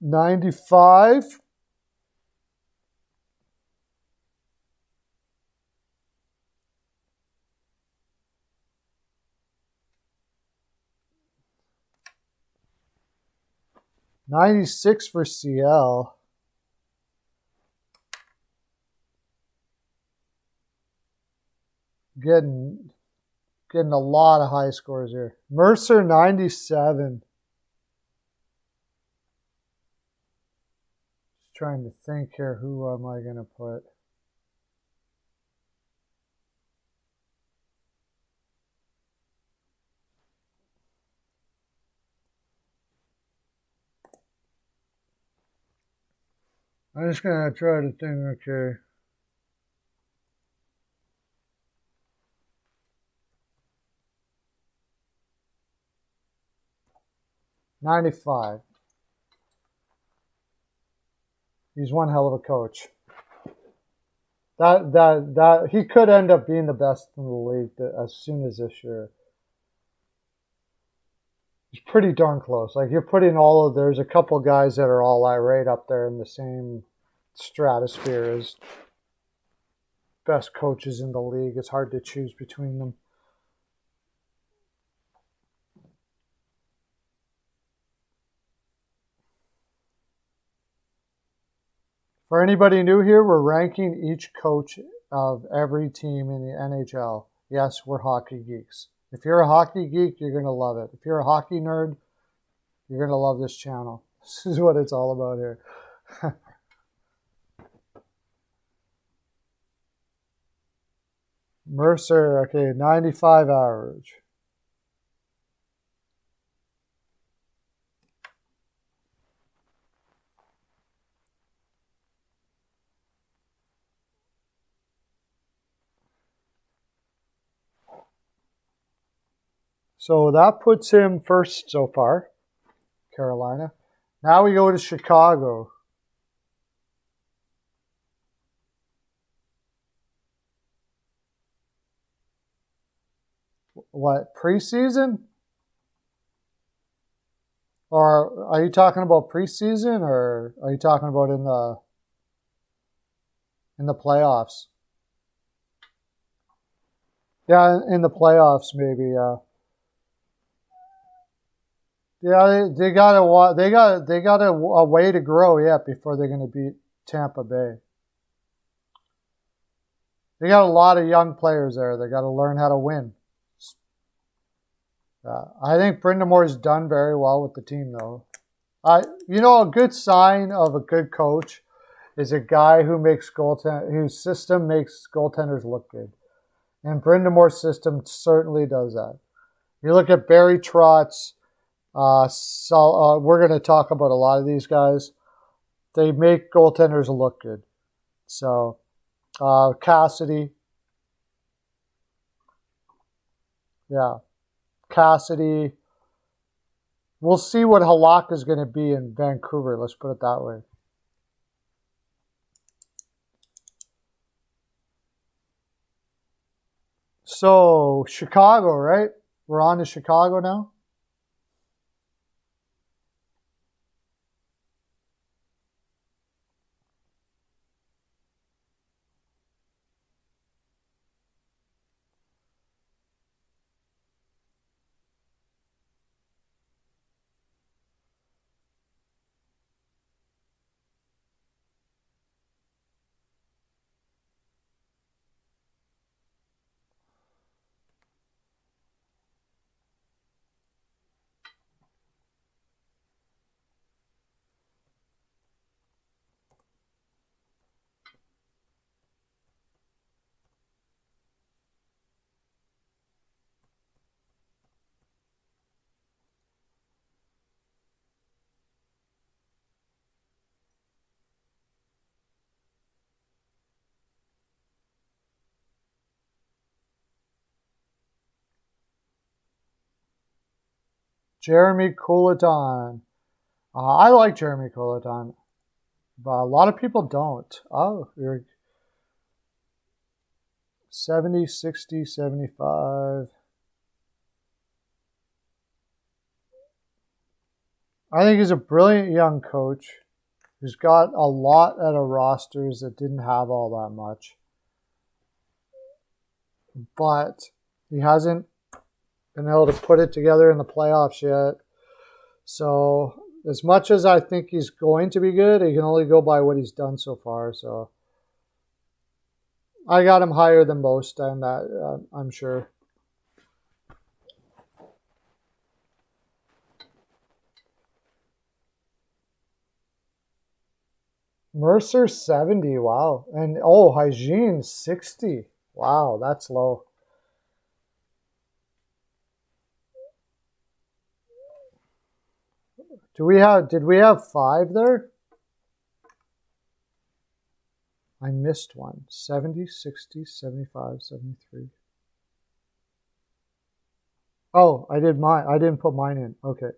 $95. $96 for CL. Getting a lot of high scores here. Mercer 97. Just trying to think here, who am I going to put? I'm just going to try to think, okay. $95. He's one hell of a coach. That he could end up being the best in the league as soon as this year. He's pretty darn close. Like you're putting there's a couple guys that are all right up there in the same stratosphere as best coaches in the league. It's hard to choose between them. For anybody new here, we're ranking each coach of every team in the NHL. Yes, we're hockey geeks. If you're a hockey geek, you're going to love it. If you're a hockey nerd, you're going to love this channel. This is what it's all about here. Mercer, okay, 95 average. So that puts him first so far, Carolina. Now we go to Chicago. What, preseason? Or are you talking about preseason, or are you talking about in the playoffs? Yeah, in the playoffs maybe. Yeah, they got a way to grow yet before they're going to beat Tampa Bay. They got a lot of young players there. They got to learn how to win. I think Brindamore's done very well with the team, though. You know, a good sign of a good coach is a guy who makes whose system makes goaltenders look good. And Brindamore's system certainly does that. You look at Barry Trotz. We're going to talk about a lot of these guys. They make goaltenders look good. So, Cassidy. Yeah. Cassidy. We'll see what Halak is going to be in Vancouver. Let's put it that way. So, Chicago, right? We're on to Chicago now. Jeremy Couleton. I like Jeremy Couleton, but a lot of people don't. Oh, you're 70, 60, 75. I think he's a brilliant young coach who's got a lot out of rosters that didn't have all that much. But he hasn't been able to put it together in the playoffs yet. So as much as I think he's going to be good, he can only go by what he's done so far. So I got him higher than most, and I'm sure. Mercer 70, wow. And Hygiene 60. Wow, that's low. Did we have 5 there? I missed one. 70, 60, 75, 73. Oh, I did mine. I didn't put mine in. Okay.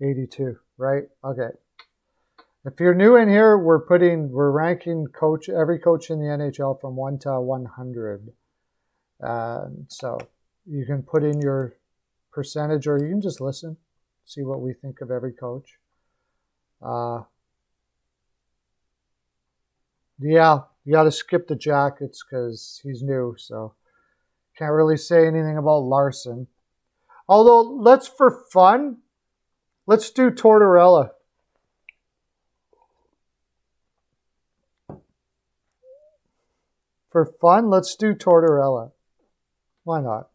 82, right? Okay. If you're new in here, we're ranking every coach in the NHL from 1 to 100. So you can put in your percentage, or you can just listen, see what we think of every coach. Yeah, you got to skip the Jackets because he's new, so can't really say anything about Larson. Although, for fun, let's do Tortorella. For fun, let's do Tortorella. Why not?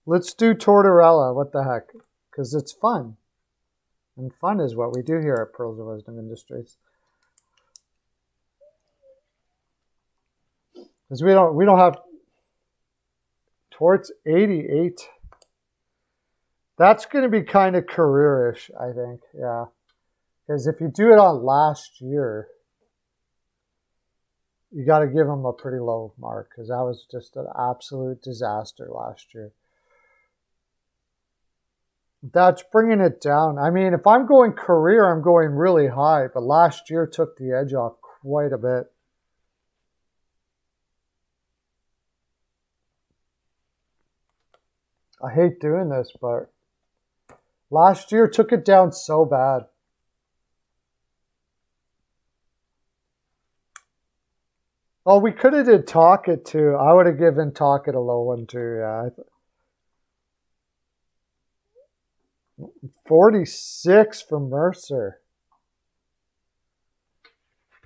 Let's do Tortorella. What the heck? Because it's fun. And fun is what we do here at Pearls of Wisdom Industries. Because we don't have Torts 88. That's going to be kind of careerish, I think. Yeah. Because if you do it on last year, you got to give him a pretty low mark because that was just an absolute disaster last year. That's bringing it down. I mean, if I'm going career, I'm going really high, but last year took the edge off quite a bit. I hate doing this, but last year took it down so bad. Oh, we could have did Talkit too. I would have given Talkit a low one too, yeah. 46 for Mercer.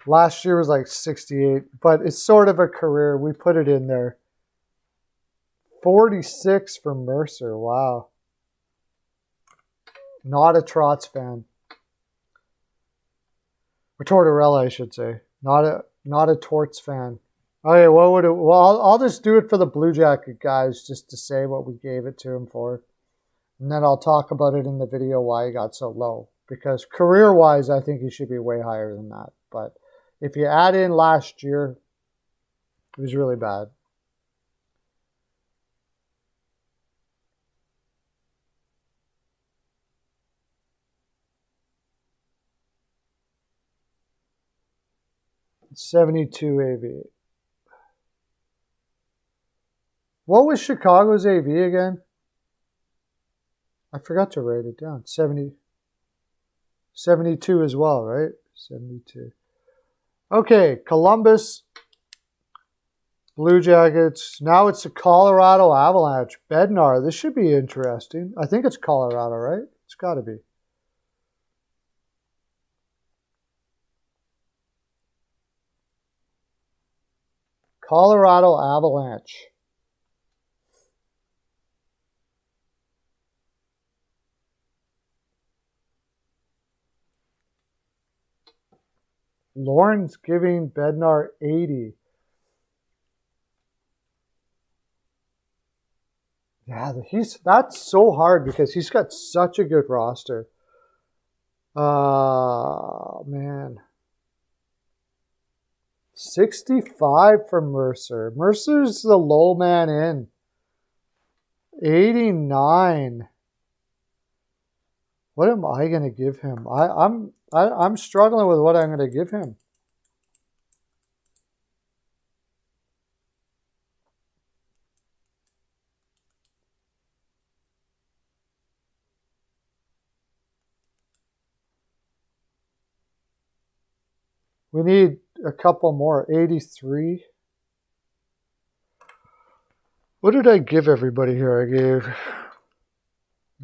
Last year was like 68, but it's sort of a career. We put it in there. 46 for Mercer. Wow. Not a Trotz fan. Or Tortorella, I should say. Not a Torts fan. Okay, what would it? Well, I'll just do it for the Blue Jacket guys, just to say what we gave it to him for, and then I'll talk about it in the video why he got so low. Because career-wise, I think he should be way higher than that. But if you add in last year, it was really bad. $72 AV. What was Chicago's AV again? I forgot to write it down. 72 as well, right? 72. Okay, Columbus Blue Jackets. Now it's the Colorado Avalanche. Bednar. This should be interesting. I think it's Colorado, right? It's got to be. Colorado Avalanche. Lauren's giving Bednar 80. Yeah, that's so hard because he's got such a good roster. Man. 65 for Mercer. Mercer's the low man in. 89. What am I going to give him? I'm struggling with what I'm going to give him. We need a couple more. 83. What did I give everybody here? I gave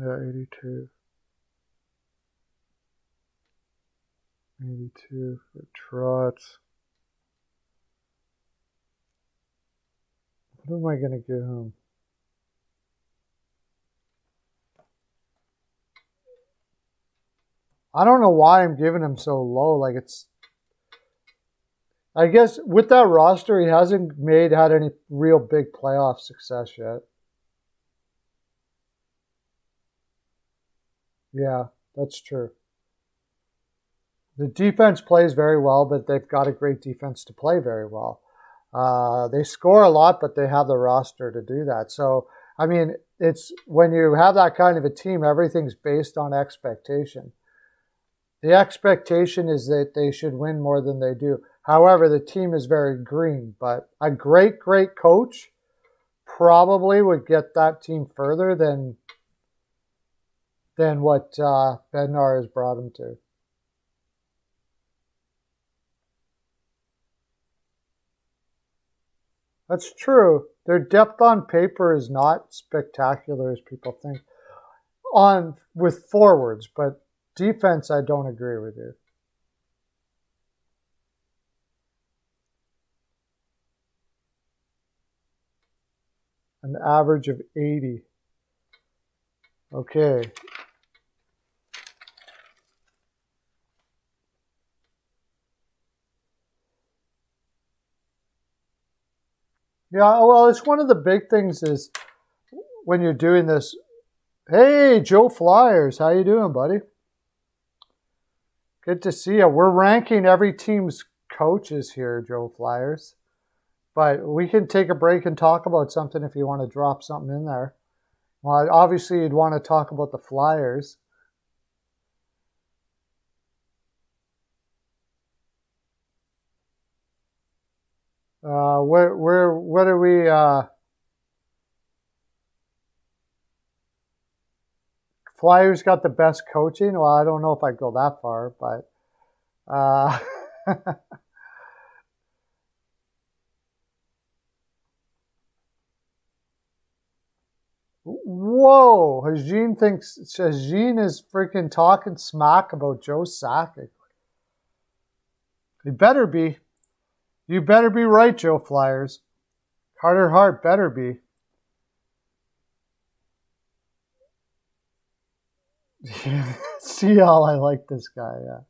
82. 82 for Trotz. What am I going to give him? I don't know why I'm giving him so low. Like I guess with that roster, he hasn't had any real big playoff success yet. Yeah, that's true. The defense plays very well, but they've got a great defense to play very well. They score a lot, but they have the roster to do that. So, I mean, it's when you have that kind of a team, everything's based on expectation. The expectation is that they should win more than they do. However, the team is very green, but a great coach probably would get that team further than what Bednar has brought him to. That's true. Their depth on paper is not spectacular as people think with forwards, but defense, I don't agree with you. An average of 80. Okay. Yeah, well, it's one of the big things is when you're doing this. Hey, Joe Flyers, how you doing, buddy? Good to see you. We're ranking every team's coaches here, Joe Flyers. But we can take a break and talk about something if you want to drop something in there. Well, obviously, you'd want to talk about the Flyers. What are we? Flyers got the best coaching. Well, I don't know if I'd go that far, but Whoa, Hajin is freaking talking smack about Joe Sakic. He better be. You better be right, Joe Flyers. Carter Hart better be. CL, I like this guy, yeah.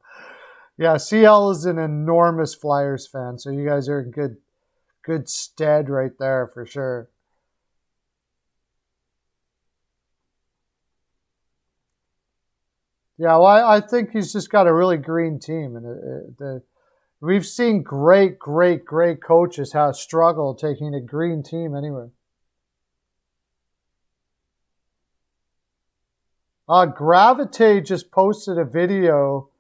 Yeah, CL is an enormous Flyers fan, so you guys are in good stead right there for sure. Yeah, well, I think he's just got a really green team, and we've seen great coaches have struggled taking a green team anyway. Gravite just posted a video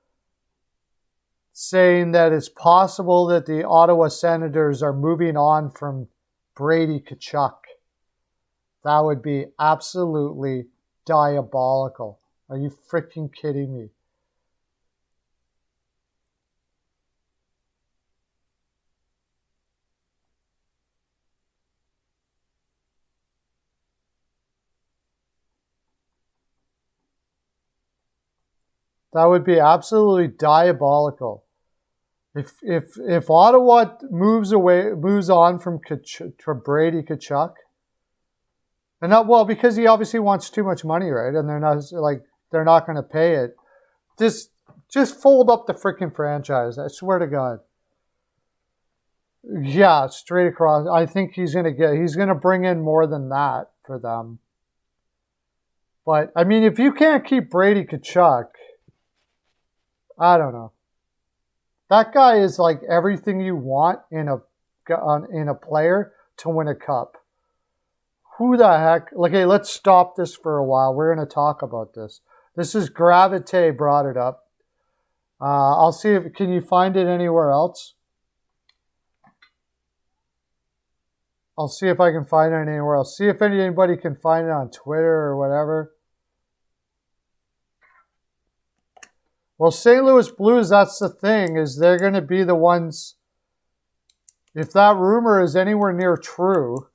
saying that it's possible that the Ottawa Senators are moving on from Brady Tkachuk. That would be absolutely diabolical. Are you freaking kidding me? That would be absolutely diabolical. If Ottawa moves on from Brady Tkachuk, and not well because he obviously wants too much money, right? And they're not going to pay it. Just fold up the freaking franchise. I swear to God. Yeah, straight across. I think he's going to bring in more than that for them. But I mean, if you can't keep Brady Tkachuk, I don't know. That guy is like everything you want in a player to win a cup. Who the heck? Okay, let's stop this for a while. We're going to talk about this. This is Gravite brought it up. I'll see if can you find it anywhere else. I'll see if I can find it anywhere else. See if anybody can find it on Twitter or whatever. Well, St. Louis Blues, that's the thing, is they're going to be the ones, if that rumor is anywhere near true,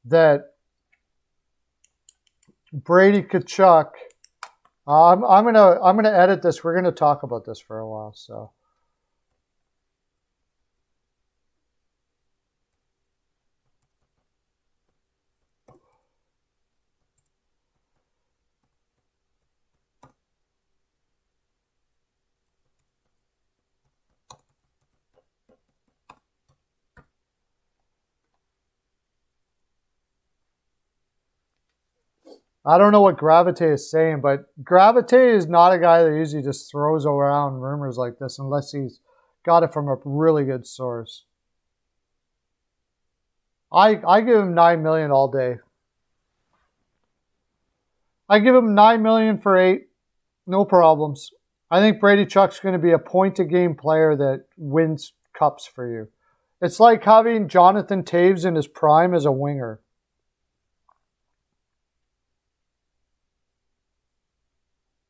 that Brady Tkachuk, I'm gonna edit this. We're gonna talk about this for a while, so. I don't know what Gravite is saying, but Gravite is not a guy that usually just throws around rumors like this unless he's got it from a really good source. I give him $9 million all day. I give him $9 million for 8, no problems. I think Brady Chuck's going to be a point-a-game player that wins cups for you. It's like having Jonathan Toews in his prime as a winger.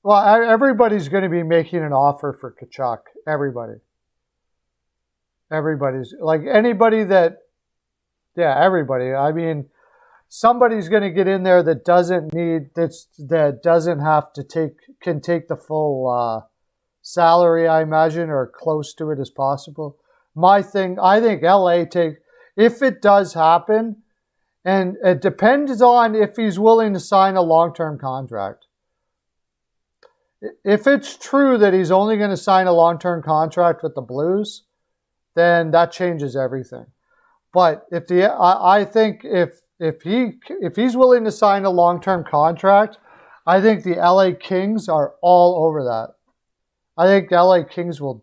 Well, everybody's going to be making an offer for Tkachuk. Everybody. Everybody's like anybody that, yeah, everybody. I mean, somebody's going to get in there that doesn't need that doesn't have to can take the full salary, I imagine, or close to it as possible. My thing, I think LA if it does happen, and it depends on if he's willing to sign a long-term contract. If it's true that he's only going to sign a long-term contract with the Blues, then that changes everything. But I think if he's willing to sign a long-term contract, I think the LA Kings are all over that. I think the LA Kings will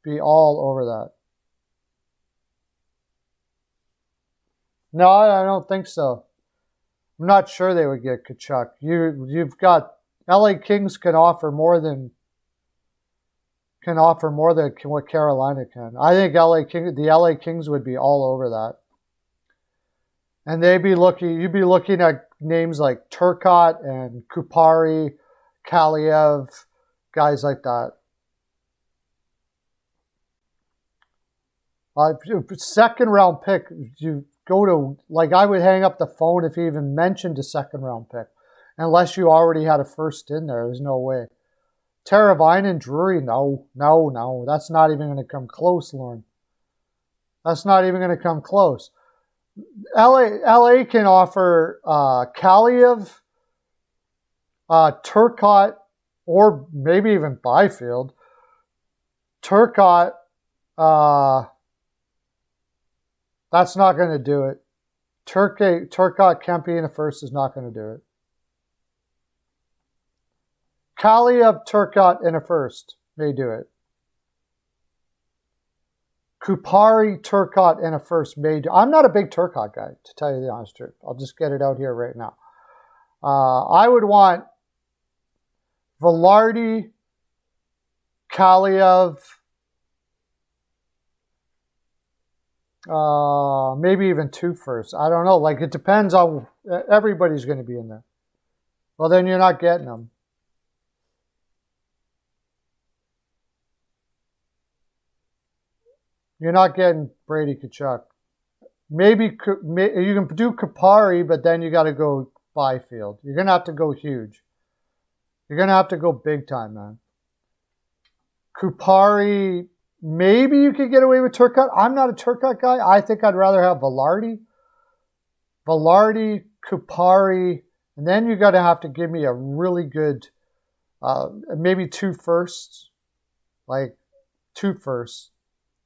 be all over that. No, I don't think so. I'm not sure they would get Tkachuk. You've got LA Kings can offer more than what Carolina can. I think the LA Kings would be all over that. And you'd be looking at names like Turcotte and Kupari, Kaliev, guys like that. Second round pick, go to, like, I would hang up the phone if he even mentioned a second round pick. Unless you already had a first in there. There's no way. Teravainen, Drury, no. That's not even going to come close, Lauren. That's not even going to come close. LA can offer Kaliev, Turcotte, or maybe even Byfield. Turcotte, that's not going to do it. Turcotte, Kempe in a first is not going to do it. Kaliev, Turcotte in a first may do it. Kupari, Turcotte in a first may do. I'm not a big Turcotte guy, to tell you the honest truth. I'll just get it out here right now. I would want Velarde, Kaliev, maybe even 2 firsts. I don't know. Like, it depends on, everybody's going to be in there. Well, then you're not getting them. You're not getting Brady Tkachuk. Maybe you can do Kupari, but then you got to go Byfield. You're going to have to go huge. You're going to have to go big time, man. Kupari, maybe you could get away with Turcotte. I'm not a Turcotte guy. I think I'd rather have Velarde, Kupari, and then you got to have to give me a really good, maybe 2 firsts, like 2 firsts.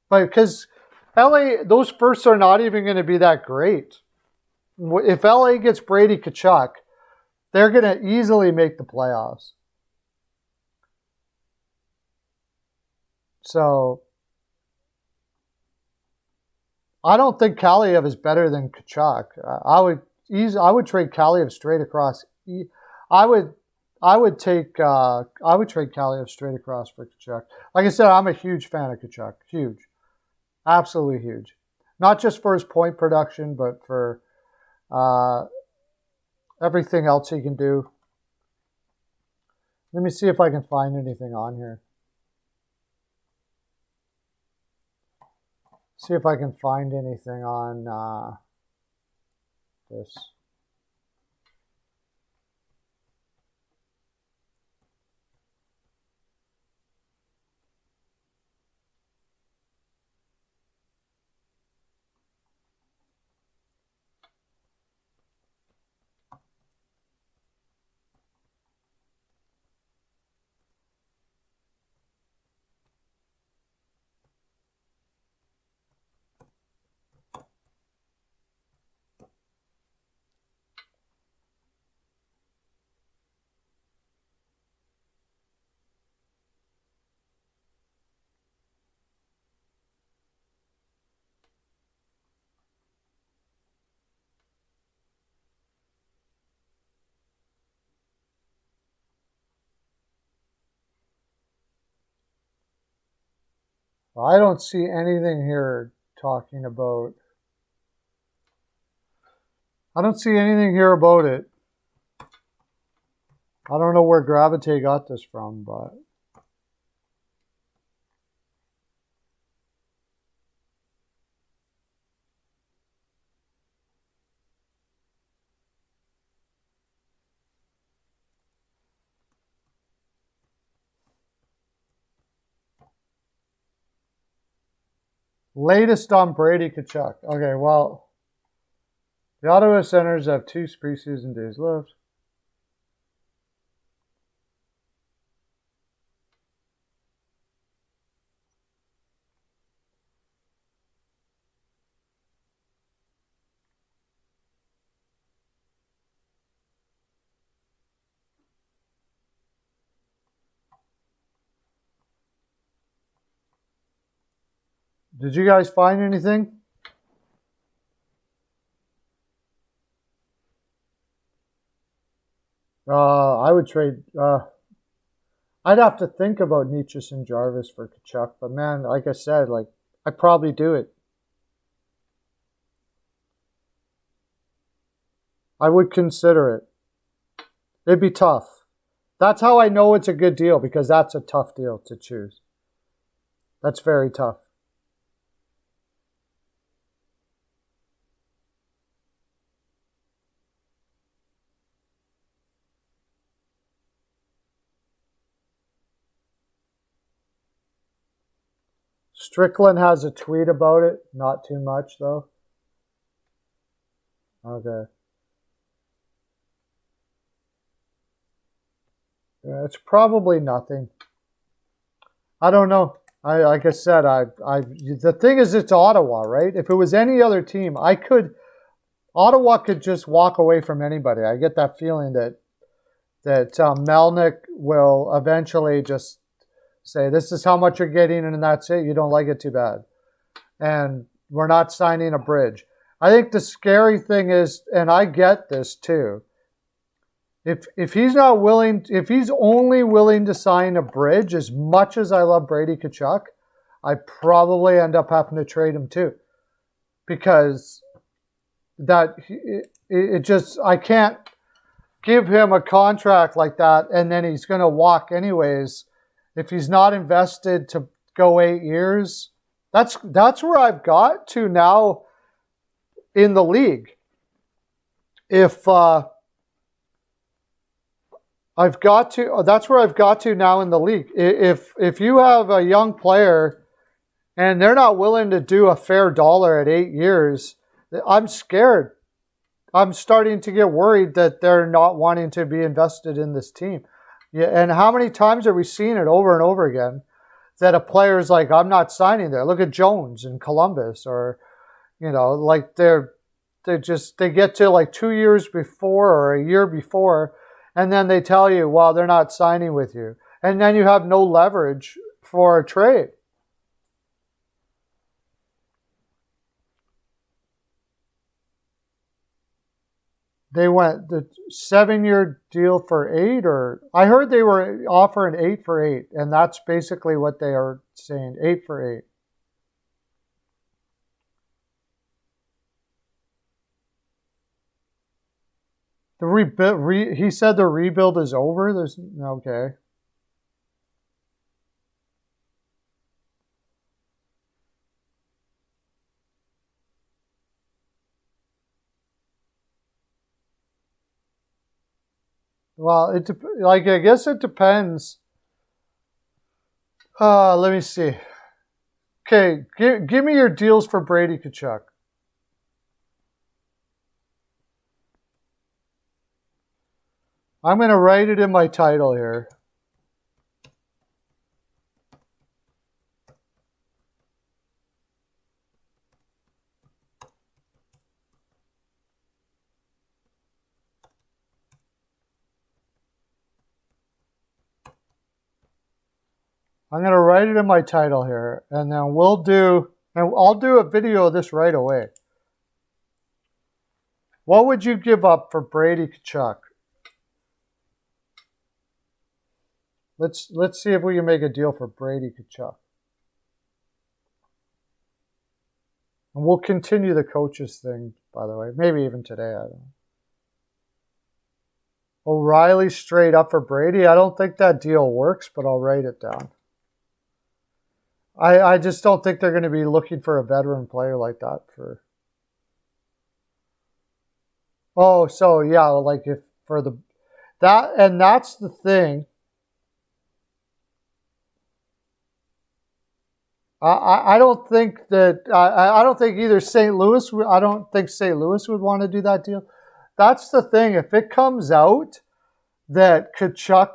But because LA, those firsts are not even going to be that great. If LA gets Brady Tkachuk, they're going to easily make the playoffs. So I don't think Kaliev is better than Tkachuk. I would trade Kaliev straight across. I would trade Kaliev straight across for Tkachuk. Like I said, I'm a huge fan of Tkachuk. Huge. Absolutely huge. Not just for his point production, but for everything else he can do. Let me see if I can find anything on here. See if I can find anything on this. I don't see anything here talking about. I don't see anything here about it. I don't know where Gravite got this from, but. Latest on Brady Tkachuk. Okay, well, the Ottawa Senators have 2 preseason days left. Did you guys find anything? I would trade. I'd have to think about Nietzsche and Jarvis for Tkachuk, but man, like I said, like I'd probably do it. I would consider it. It'd be tough. That's how I know it's a good deal, because that's a tough deal to choose. That's very tough. Strickland has a tweet about it. Not too much, though. Okay. Yeah, it's probably nothing. I don't know. Like I said, the thing is, it's Ottawa, right? If it was any other team, Ottawa could just walk away from anybody. I get that feeling that Melnick will eventually just say, this is how much you're getting, and that's it. You don't like it, too bad. And we're not signing a bridge. I think the scary thing is, and I get this too, if he's not willing, if he's only willing to sign a bridge, as much as I love Brady Tkachuk, I probably end up having to trade him too. Because I can't give him a contract like that and then he's going to walk anyways. If he's not invested to go 8 years, that's where I've got to now in the league. If that's where I've got to now in the league. If you have a young player and they're not willing to do a fair dollar at 8 years, I'm scared. I'm starting to get worried that they're not wanting to be invested in this team. Yeah, and how many times have we seen it over and over again that a player's like, I'm not signing there. Look at Jones in Columbus, or like they get to like 2 years before or a year before, and then they tell you, well, they're not signing with you, and then you have no leverage for a trade. They went the 7-year deal for 8, or I heard they were offering 8 for 8, and that's basically what they are saying, 8 for 8. The rebuild. He said the rebuild is over. There's okay. Well, I guess it depends. Let me see. Okay, give me your deals for Brady Tkachuk. I'm going to write it in my title here. I'm going to write it in my title here, and then I'll do a video of this right away. What would you give up for Brady Tkachuk? Let's see if we can make a deal for Brady Tkachuk. And we'll continue the coaches thing, by the way. Maybe even today, I don't know. O'Reilly straight up for Brady. I don't think that deal works, but I'll write it down. I just don't think they're going to be looking for a veteran player like that for. Oh, so yeah, like if for that's the thing. I don't think that I don't think either St. Louis. I don't think St. Louis would want to do that deal. That's the thing. If it comes out that Tkachuk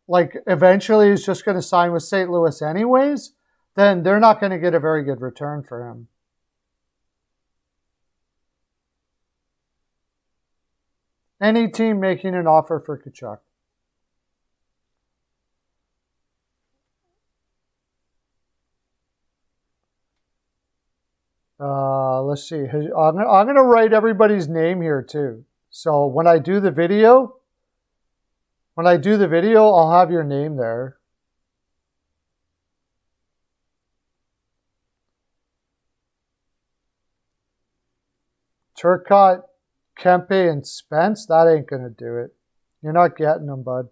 eventually is just going to sign with St. Louis anyways, then they're not going to get a very good return for him. Any team making an offer for Tkachuk. Let's see. I'm going to write everybody's name here too. So when I do the video, I'll have your name there. Turcotte, Kempe, and Spence, that ain't going to do it. You're not getting them, bud.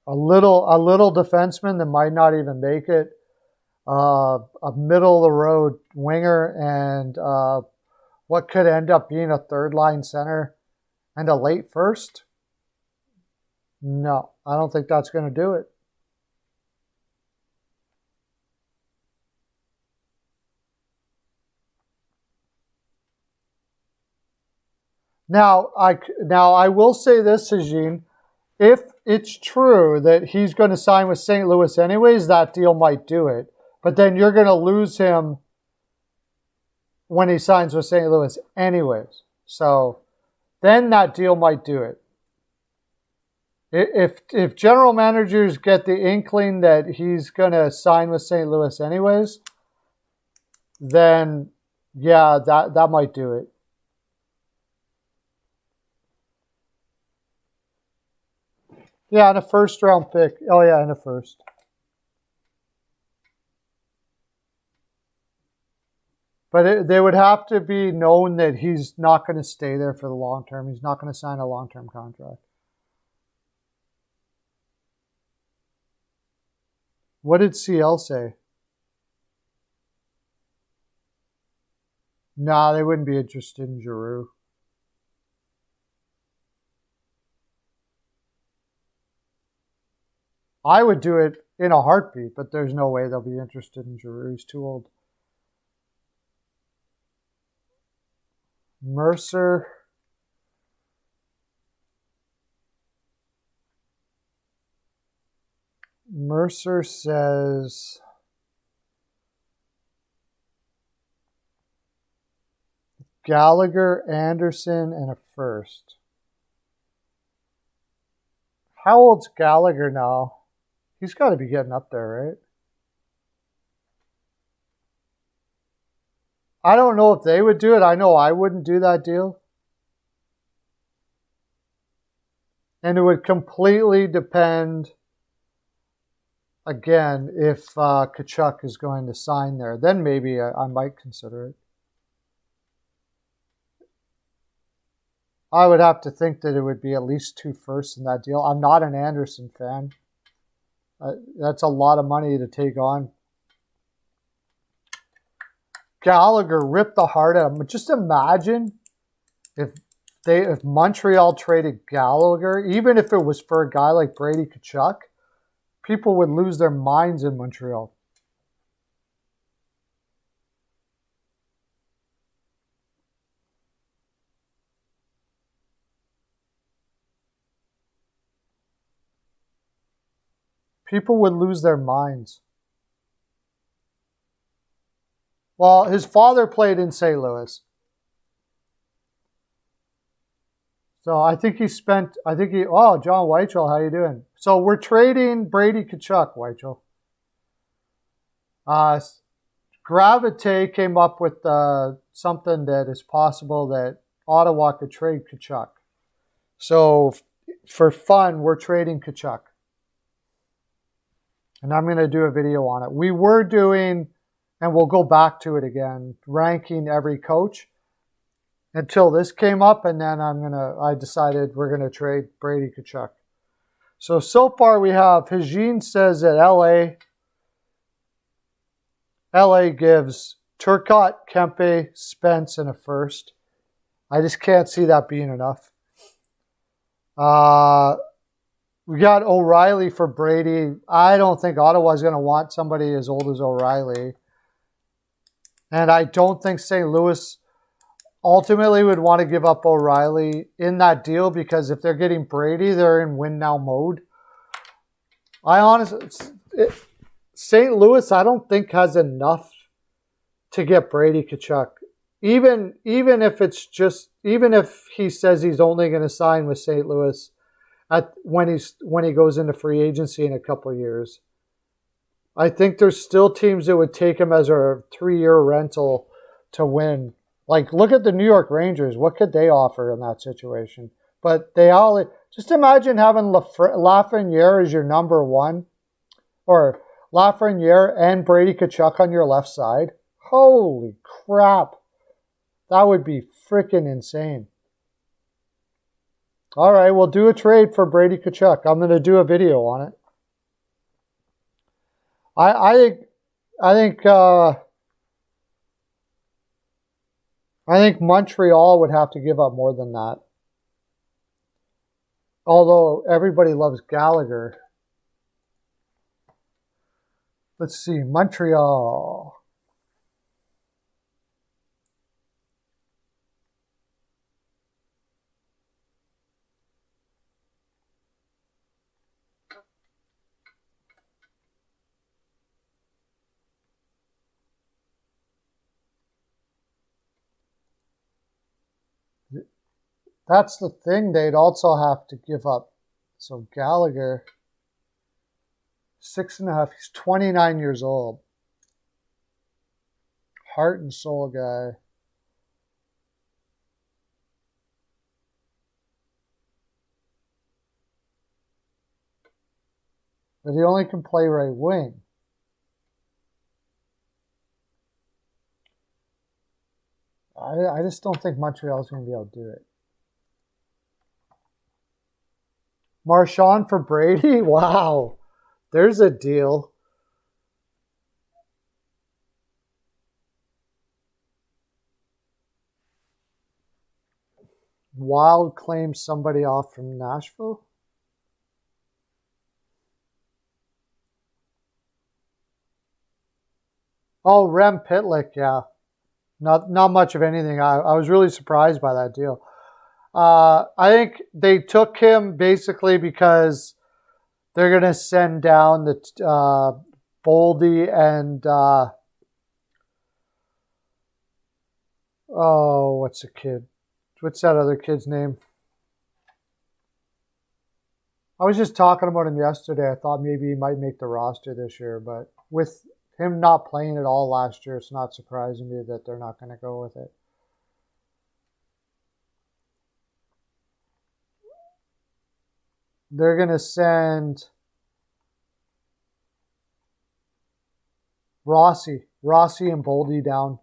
A little defenseman that might not even make it. A middle-of-the-road winger, and what could end up being a third-line center and a late first. No, I don't think that's going to do it. Now I will say this, Eugene. If it's true that he's going to sign with St. Louis anyways, that deal might do it. But then you're going to lose him when he signs with St. Louis anyways. So then that deal might do it. If general managers get the inkling that he's going to sign with St. Louis anyways, then yeah, that might do it. Yeah, and a first round pick. Oh yeah, and a first. But they would have to be known that he's not going to stay there for the long term. He's not going to sign a long-term contract. What did CL say? Nah, they wouldn't be interested in Giroux. I would do it in a heartbeat, but there's no way they'll be interested in Giroux. He's too old. Mercer. Mercer says Gallagher, Anderson, and a first. How old's Gallagher now? He's got to be getting up there, right? I don't know if they would do it. I know I wouldn't do that deal. And it would completely depend, again, if Tkachuk is going to sign there. Then maybe I might consider it. I would have to think that it would be at least 2 firsts in that deal. I'm not an Anderson fan. That's a lot of money to take on. Gallagher ripped the heart out of him. Just imagine if Montreal traded Gallagher, even if it was for a guy like Brady Tkachuk, people would lose their minds in Montreal. People would lose their minds. Well, his father played in St. Louis. So I think John Weichel, how you doing? So we're trading Brady Tkachuk, Weichel. Gravite came up with something that is possible that Ottawa could trade Tkachuk. So for fun, we're trading Tkachuk. And I'm going to do a video on it. We were doing, and we'll go back to it again, ranking every coach until this came up, and then I decided we're going to trade Brady Tkachuk. So far we have, Hajin says that LA gives Turcotte, Kempe, Spence, and a first. I just can't see that being enough. We got O'Reilly for Brady. I don't think Ottawa's going to want somebody as old as O'Reilly. And I don't think St. Louis ultimately would want to give up O'Reilly in that deal, because if they're getting Brady, they're in win now mode. St. Louis, I don't think has enough to get Brady Tkachuk. Even if he says he's only going to sign with St. Louis when he goes into free agency in a couple of years, I think there's still teams that would take him as a 3-year rental to win. Like, look at the New York Rangers. What could they offer in that situation? But just imagine having Lafreniere as your number one, or Lafreniere and Brady Tkachuk on your left side. Holy crap. That would be freaking insane. All right, we'll do a trade for Brady Tkachuk. I'm going to do a video on it. I think Montreal would have to give up more than that. Although everybody loves Gallagher. Let's see, Montreal. That's the thing. They'd also have to give up. So Gallagher, 6.5. He's 29 years old. Heart and soul guy. But he only can play right wing. I just don't think Montreal's going to be able to do it. Marchand for Brady? Wow. There's a deal. Wild claims somebody off from Nashville? Oh, Rem Pitlick, yeah. Not much of anything. I was really surprised by that deal. I think they took him basically because they're going to send down the Boldy and what's the kid? What's that other kid's name? I was just talking about him yesterday. I thought maybe he might make the roster this year, but with him not playing at all last year, it's not surprising me that they're not going to go with it. They're going to send Rossi and Boldy down.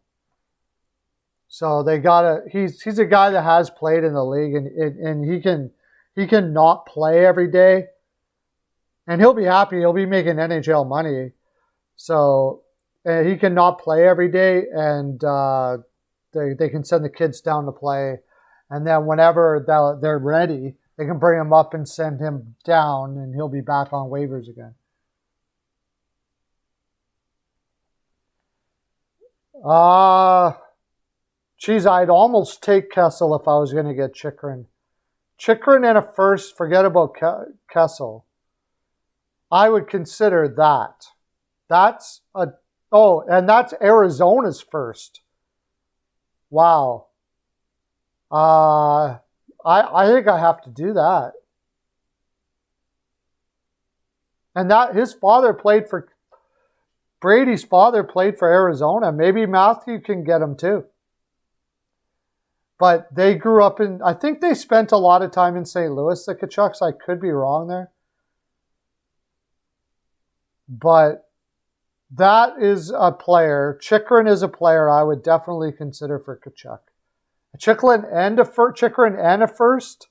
So they gotta. He's a guy that has played in the league, and he can not play every day, and he'll be happy. He'll be making NHL money. So he can not play every day, and they can send the kids down to play, and then whenever they're ready, they can bring him up and send him down, and he'll be back on waivers again. Geez, I'd almost take Kessel if I was going to get Chychrun. Chychrun and a first, forget about Kessel. I would consider that. That's and that's Arizona's first. Wow. I think I have to do that. And that his father played for Brady's father played for Arizona. Maybe Matthew can get him too. But they grew up in, I think they spent a lot of time in St. Louis, the Tkachuks. I could be wrong there. But that is a player. Chychrun is a player I would definitely consider for Tkachuk. Chychrun and a first,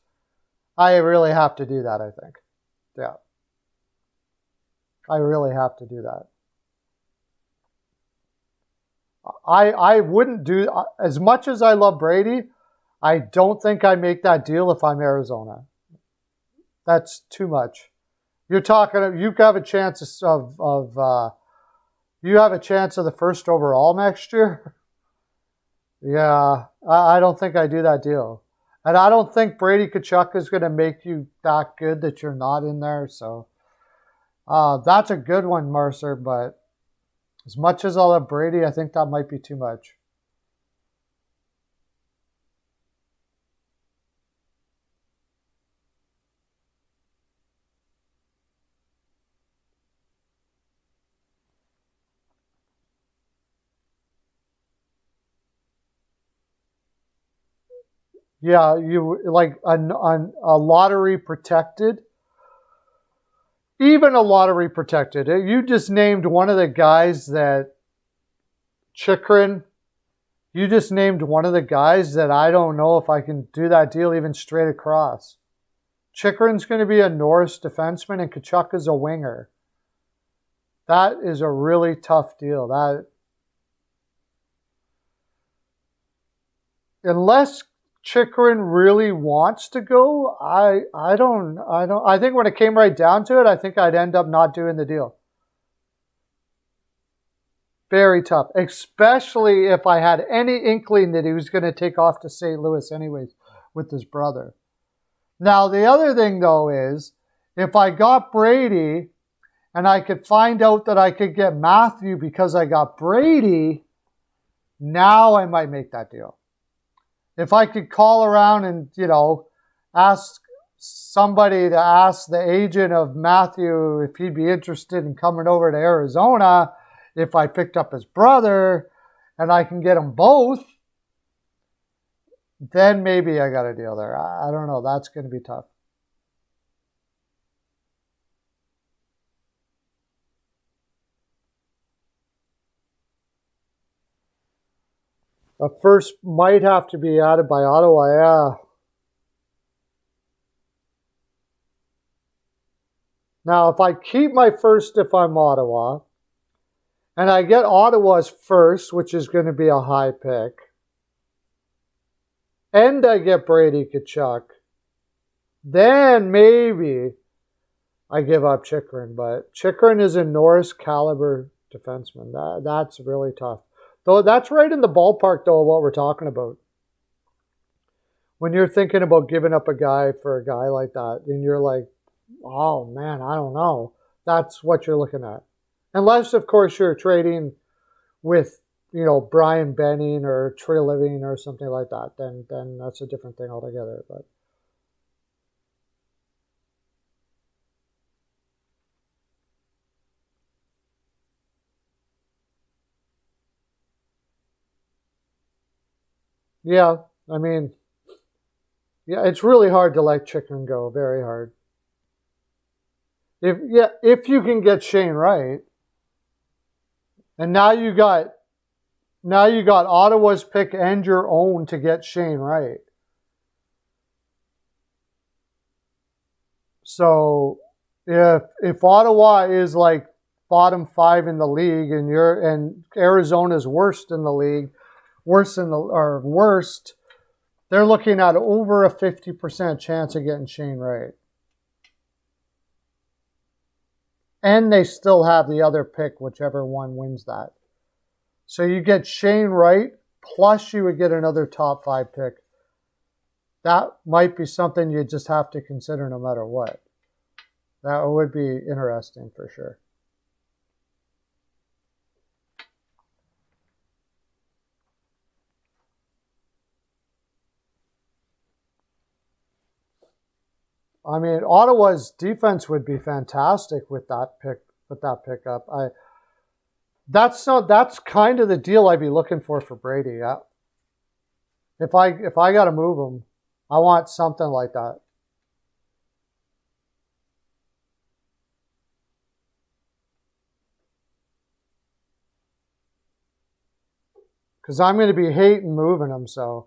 I really have to do that, I think. Yeah. I really have to do that. I wouldn't do, as much as I love Brady, I don't think I make that deal if I'm Arizona. That's too much. You're talking, you have a chance of you have a chance of the first overall next year. Yeah, I don't think I do that deal. And I don't think Brady Tkachuk is going to make you that good that you're not in there. So that's a good one, Mercer, but as much as I love Brady, I think that might be too much. Yeah, you like a lottery protected. Even a lottery protected. You just named one of the guys that Chychrun. You just named one of the guys that I don't know if I can do that deal even straight across. Chychrun's going to be a Norris defenseman and Tkachuk is a winger. That is a really tough deal. Unless Chychrun really wants to go, I don't. I think when it came right down to it, I think I'd end up not doing the deal. Very tough, especially if I had any inkling that he was going to take off to St. Louis anyways with his brother. Now, the other thing, though, is if I got Brady and I could find out that I could get Matthew because I got Brady, now I might make that deal. If I could call around and, ask somebody to ask the agent of Matthew if he'd be interested in coming over to Arizona if I picked up his brother and I can get them both, then maybe I got a deal there. I don't know. That's going to be tough. A first might have to be added by Ottawa, yeah. Now, if I keep my first if I'm Ottawa, and I get Ottawa's first, which is going to be a high pick, and I get Brady Tkachuk, then maybe I give up Chychrun. But Chychrun is a Norris caliber defenseman. That's really tough. Though that's right in the ballpark, though, of what we're talking about. When you're thinking about giving up a guy for a guy like that, and you're like, oh, man, I don't know. That's what you're looking at. Unless, of course, you're trading with, Brian Benning or Trey Living or something like that. Then that's a different thing altogether. But yeah, I mean, yeah, it's really hard to let Chychrun go. Very hard. If you can get Shane Wright, and now you got Ottawa's pick and your own to get Shane Wright. So if Ottawa is like bottom 5 in the league and Arizona's worst in the league, worst, they're looking at over a 50% chance of getting Shane Wright. And they still have the other pick, whichever one wins that. So you get Shane Wright, plus you would get another top 5 pick. That might be something you just have to consider no matter what. That would be interesting for sure. I mean, Ottawa's defense would be fantastic with that pickup. That's kind of the deal I'd be looking for Brady. Yeah. If I got to move him, I want something like that. Because I'm going to be hating moving him, so.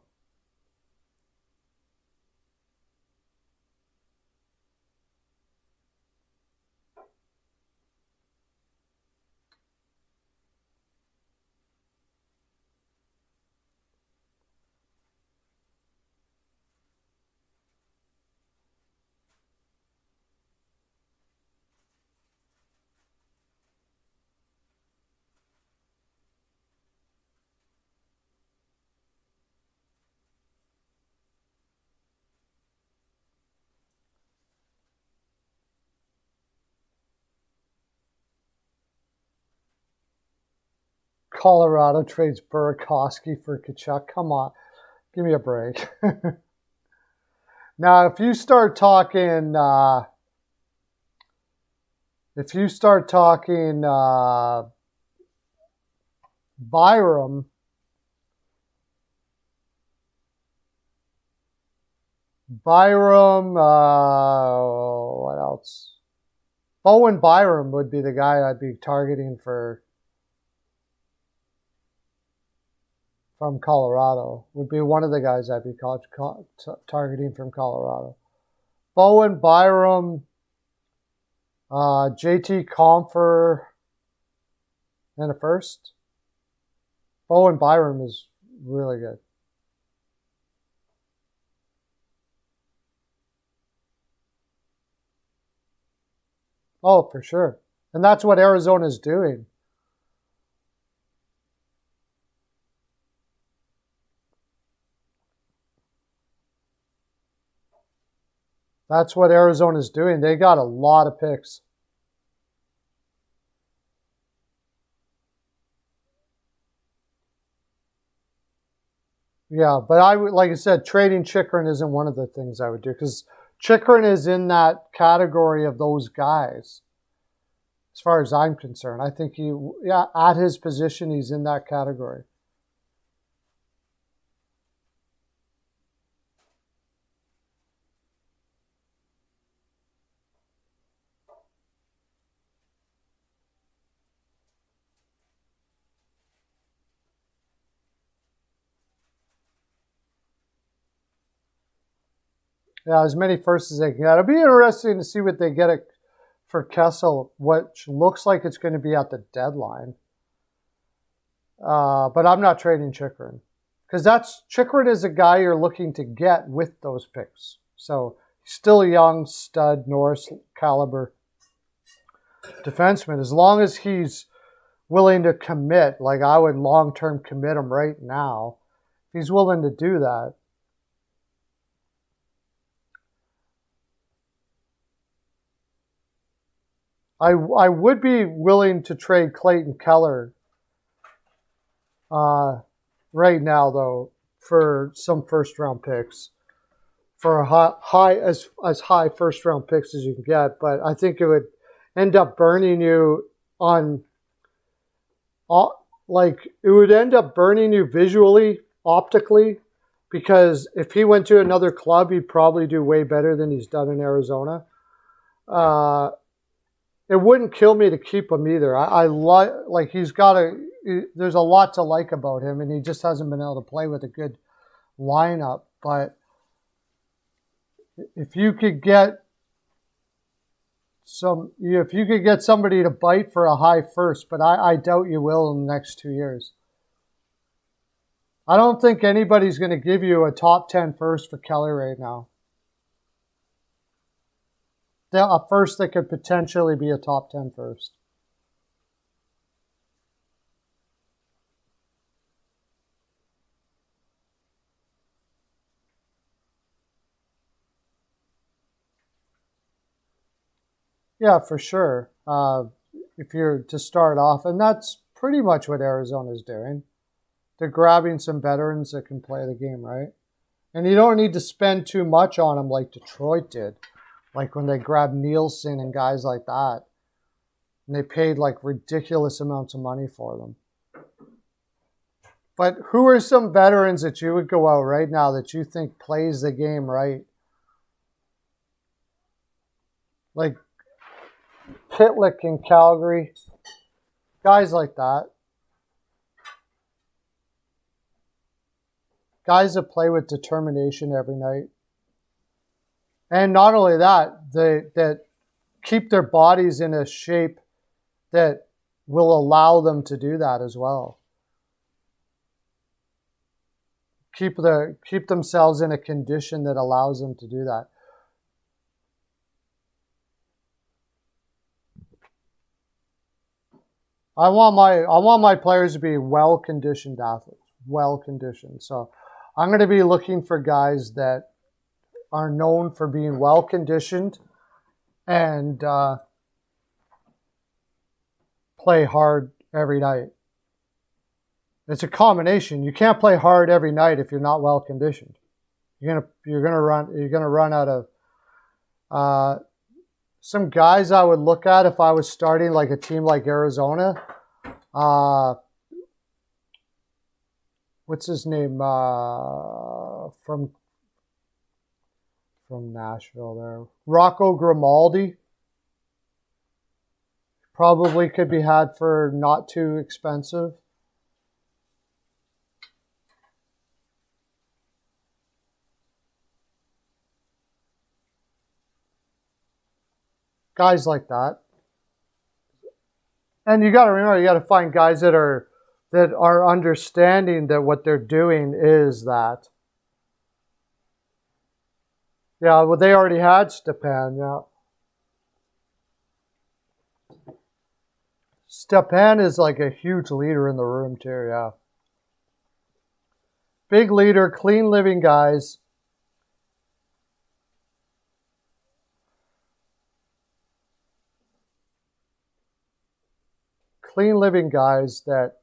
Colorado trades Burakovsky for Tkachuk. Come on, give me a break. Now, if you start talking Byram, what else? Bowen Byram would be the guy I'd be targeting from Colorado. Would be one of the guys I'd be targeting from Colorado. Bowen Byram, JT Compher, and a first. Bowen Byram is really good. Oh, for sure. And that's what Arizona's doing. That's what Arizona's doing. They got a lot of picks. Yeah, but I would, like I said, trading Chikrin isn't one of the things I would do because Chikrin is in that category of those guys. As far as I'm concerned, I think yeah, at his position, he's in that category. Yeah, as many firsts as they can get. It'll be interesting to see what they get for Kessel, which looks like it's going to be at the deadline. But I'm not trading Chikrin because Chikrin is a guy you're looking to get with those picks. So he's still a young stud Norris caliber defenseman. As long as he's willing to commit, like I would long-term commit him right now, if he's willing to do that. I would be willing to trade Clayton Keller right now, though, for some first-round picks, for a as high first-round picks as you can get. But I think it would end up burning you on, like, it would end up burning you visually, optically, because if he went to another club, he'd probably do way better than he's done in Arizona. It wouldn't kill me to keep him either. I like he's got there's a lot to like about him, and he just hasn't been able to play with a good lineup. But if you could get somebody to bite for a high first, but I doubt you will in the next 2 years. I don't think anybody's going to give you a top 10 first for Kelly right now. A first that could potentially be a top 10 first. Yeah, for sure. If you're to start off, and that's pretty much what Arizona's doing. They're grabbing some veterans that can play the game, right? And you don't need to spend too much on them like Detroit did. Like when they grabbed Nielsen and guys like that. And they paid like ridiculous amounts of money for them. But who are some veterans that you would go out right now that you think plays the game right? Like Pitlick in Calgary. Guys like that. Guys that play with determination every night. And not only that, that keep their bodies in a shape that will allow them to do that as well. Keep themselves in a condition that allows them to do that. I want my players to be well-conditioned athletes, well-conditioned. So I'm going to be looking for guys that are known for being well-conditioned and play hard every night. It's a combination. You can't play hard every night if you're not well-conditioned. You're gonna run out of some guys I would look at if I was starting like a team like Arizona. What's his name from Nashville there? Rocco Grimaldi. Probably could be had for not too expensive. Guys like that. And you got to remember, you got to find guys that are understanding that what they're doing is that. Yeah, well, they already had Stepan, yeah. Stepan is like a huge leader in the room too, yeah. Big leader, clean living guys. Clean living guys that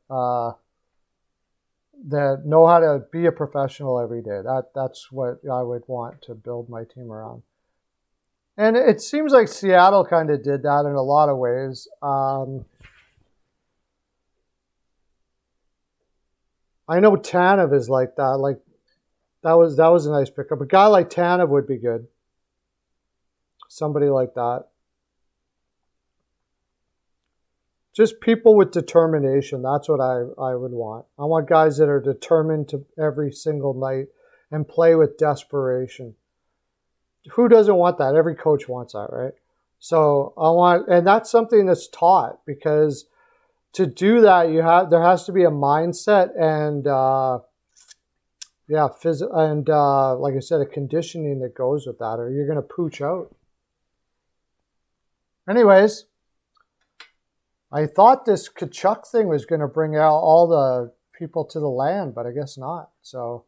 that know how to be a professional every day. That's what I would want to build my team around. And it seems like Seattle kind of did that in a lot of ways. I know Tanev is like that. Like that was a nice pickup. A guy like Tanev would be good. Somebody like that. Just people with determination. That's what I would want. I want guys that are determined to every single night and play with desperation. Who doesn't want that? Every coach wants that, right? So I want, and that's something that's taught, because to do that, there has to be a mindset and like I said, a conditioning that goes with that, or you're going to pooch out. Anyways, I thought this Kachuk thing was going to bring out all the people to the land, but I guess not. So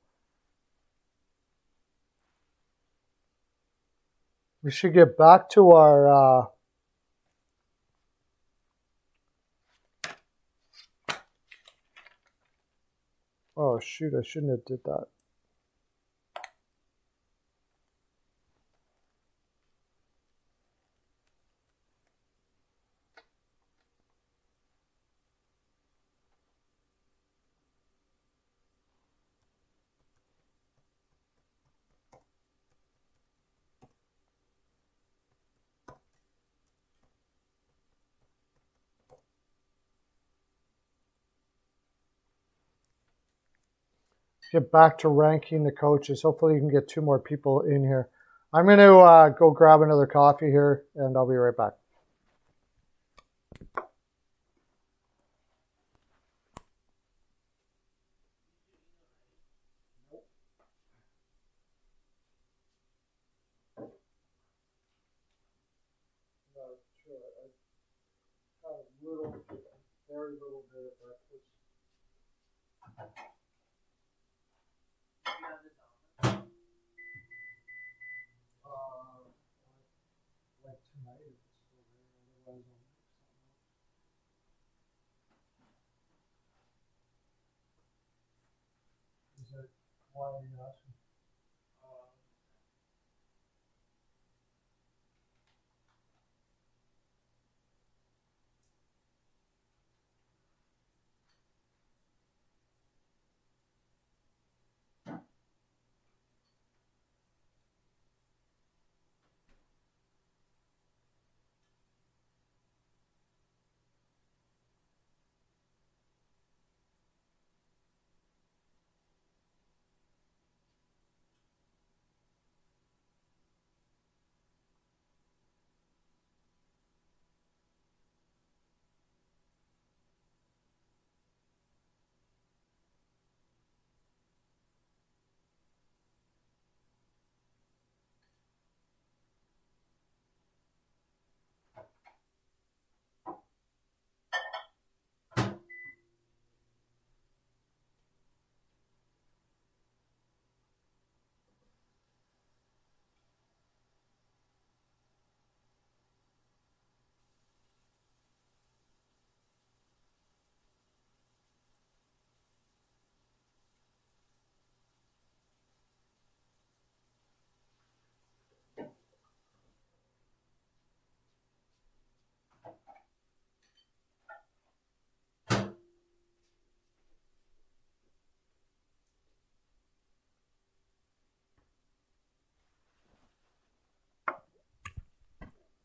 we should get back to our oh shoot, I shouldn't have did that. Get back to ranking the coaches. Hopefully you can get 2 more people in here. I'm going to go grab another coffee here, and I'll be right back. Very little bit of breakfast. Like tonight, if it's still there, otherwise I'll make something. Is it, why are you asking?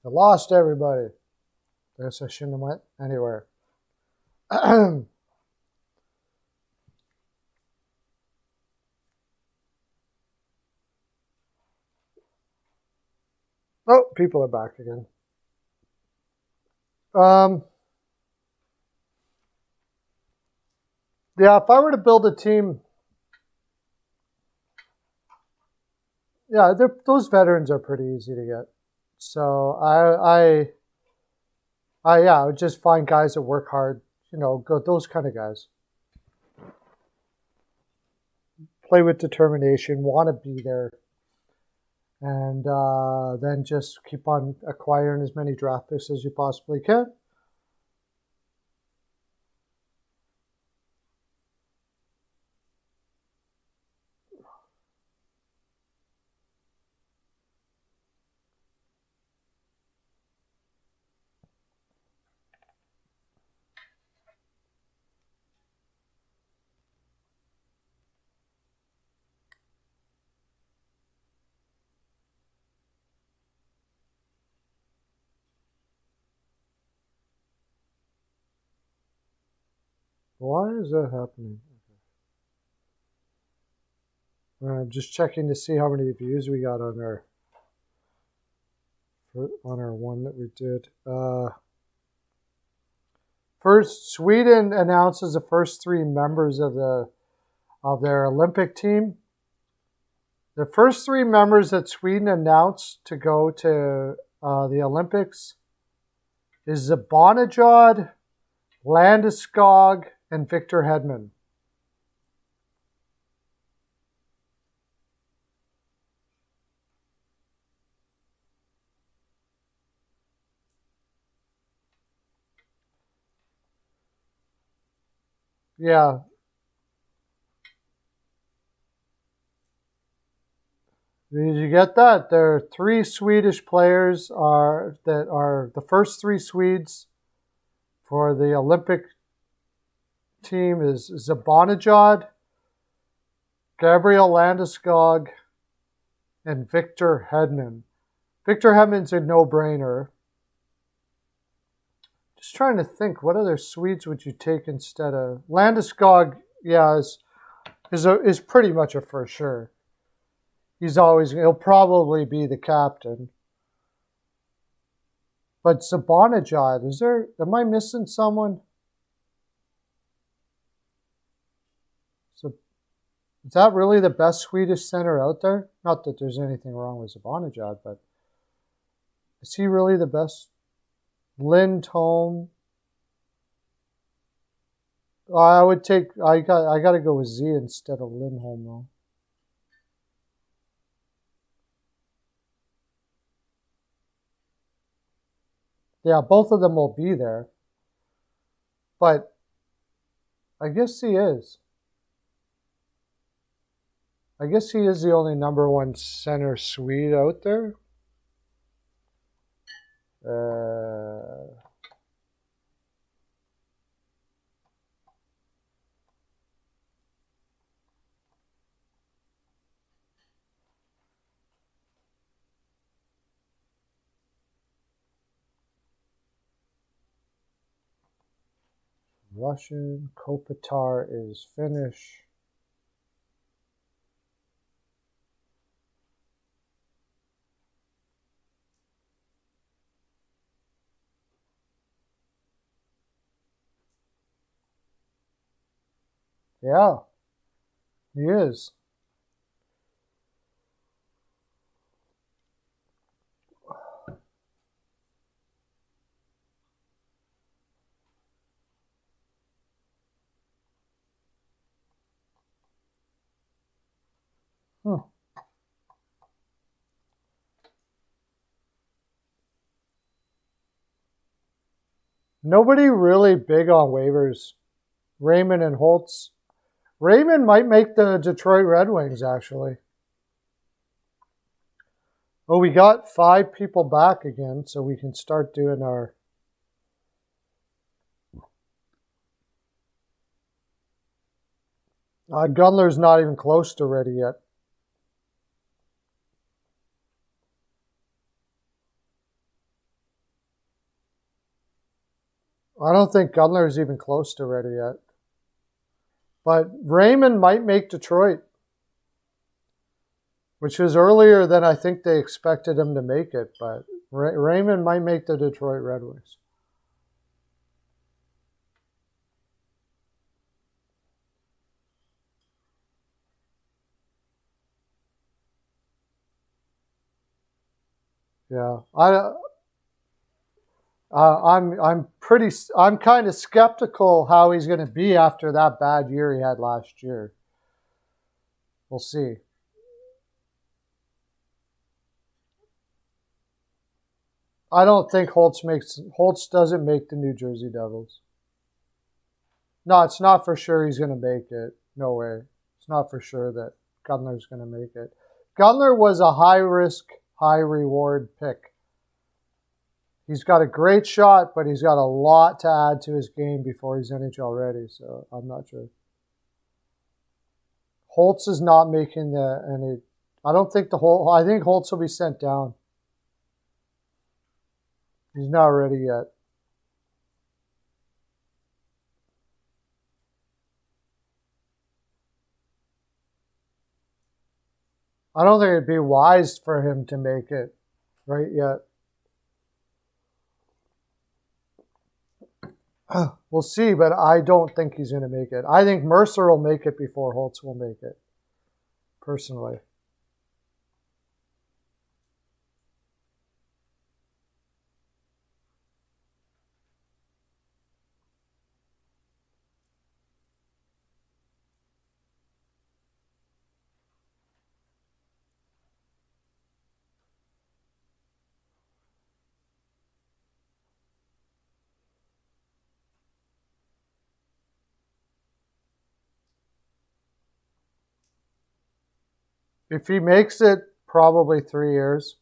I lost everybody. I guess I shouldn't have went anywhere. Oh, people are back again. Yeah, if I were to build a team, yeah, those veterans are pretty easy to get. So Yeah, I would just find guys that work hard. Go those kind of guys. Play with determination, want to be there, and then just keep on acquiring as many draft picks as you possibly can. Why is that happening? I'm just checking to see how many views we got on our one that we did. First, Sweden announces the first 3 members of their Olympic team. The first 3 members that Sweden announced to go to the Olympics is Zibanejad, Landeskog, and Victor Hedman. Yeah. Did you get that? There are 3 Swedish players that are the first 3 Swedes for the Olympic team is Zibanejad, Gabriel Landeskog, and Victor Hedman. Victor Hedman's a no-brainer. Just trying to think, what other Swedes would you take instead of Landeskog? Yeah, is pretty much a for sure. He'll probably be the captain. But Zibanejad, am I missing someone? So, is that really the best Swedish center out there? Not that there's anything wrong with Zibanejad, but is he really the best? Lindholm. I got to go with Z instead of Lindholm though. Yeah, both of them will be there. But I guess he is. I guess he is the only number 1 center Swede out there. Russian. Kopitar is Finnish. Yeah, he is. Nobody really big on waivers. Raymond and Holtz. Raymond might make the Detroit Red Wings, actually. Oh, we got 5 people back again, so we can start doing our... Gunler's not even close to ready yet. I don't think Gunler's even close to ready yet. But Raymond might make Detroit, which is earlier than I think they expected him to make it. But Raymond might make the Detroit Red Wings. Yeah, I'm kind of skeptical how he's going to be after that bad year he had last year. We'll see. I don't think Holtz doesn't make the New Jersey Devils. No, it's not for sure he's going to make it. No way. It's not for sure that Gunler's going to make it. Gunler was a high-risk, high-reward pick. He's got a great shot, but he's got a lot to add to his game before he's NHL ready, so I'm not sure. Holtz is not making any. I don't think I think Holtz will be sent down. He's not ready yet. I don't think it'd be wise for him to make it right yet. We'll see, but I don't think he's going to make it. I think Mercer will make it before Holtz will make it, personally. If he makes it, probably 3 years.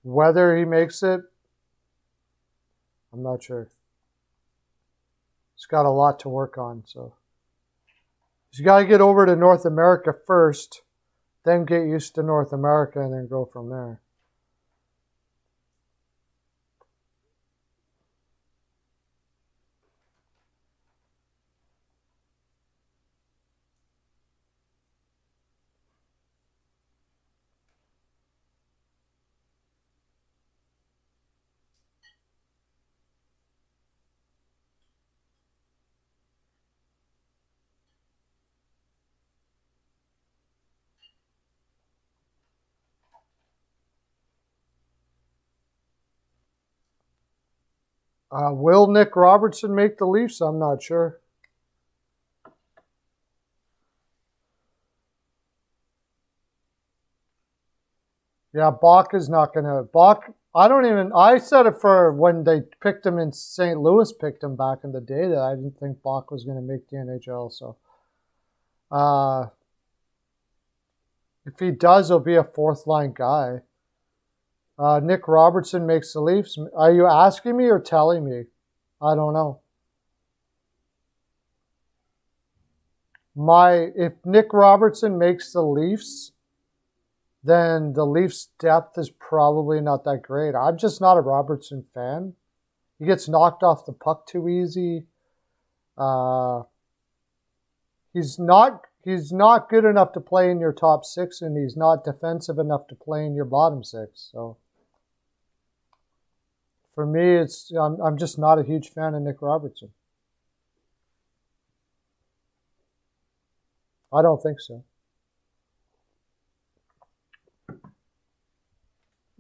Whether he makes it, I'm not sure. He's got a lot to work on, so. He's got to get over to North America first, then get used to North America, and then go from there. Will Nick Robertson make the Leafs? I'm not sure. Yeah, Bach is not going to. I said it for when they picked him in St. Louis, picked him back in the day, that I didn't think Bach was going to make the NHL. So if he does, he'll be a fourth line guy. Nick Robertson makes the Leafs. Are you asking me or telling me? I don't know. If Nick Robertson makes the Leafs, then the Leafs' depth is probably not that great. I'm just not a Robertson fan. He gets knocked off the puck too easy. He's not good enough to play in your top six, and he's not defensive enough to play in your bottom six. So for me, I'm just not a huge fan of Nick Robertson. I don't think so.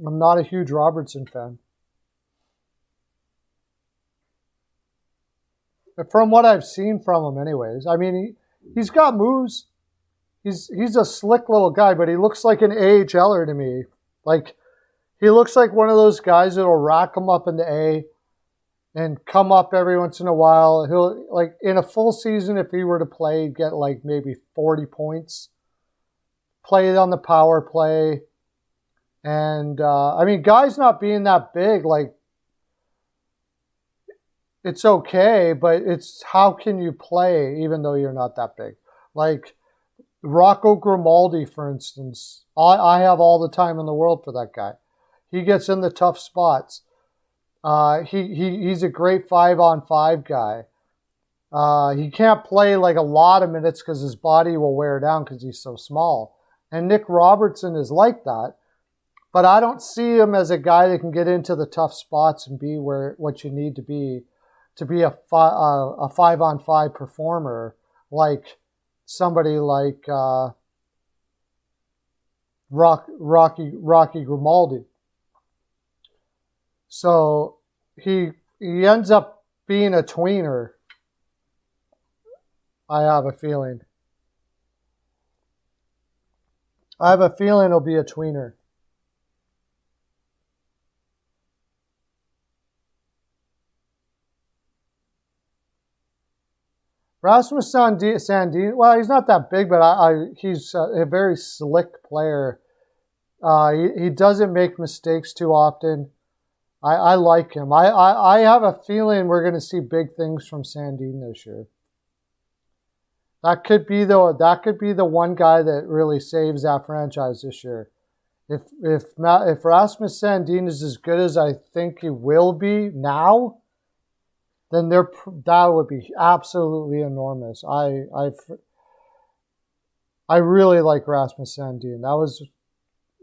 I'm not a huge Robertson fan. From what I've seen from him anyways. I mean, he's got moves. He's a slick little guy, but he looks like an AHLer to me. Like, he looks like one of those guys that'll rack him up in the A and come up every once in a while. He'll, like, in a full season, if he were to play, he'd get like maybe 40 points. Play it on the power play. And, I mean, guys not being that big, like, it's okay, but it's how can you play even though you're not that big? Like, Rocco Grimaldi, for instance, I have all the time in the world for that guy. He gets in the tough spots. He's a great 5-on-5 guy. He can't play like a lot of minutes because his body will wear down because he's so small. And Nick Robertson is like that. But I don't see him as a guy that can get into the tough spots and be what you need to be a 5-on-5 performer, like somebody like Rocky Grimaldi. So he ends up being a tweener. I have a feeling. He'll be a tweener. Rasmus Sandin, well, he's not that big, but he's a very slick player. He doesn't make mistakes too often. I like him. I have a feeling we're going to see big things from Sandin this year. That could be the one guy that really saves that franchise this year. If Rasmus Sandin is as good as I think he will be now, then that would be absolutely enormous. I really like Rasmus Sandin.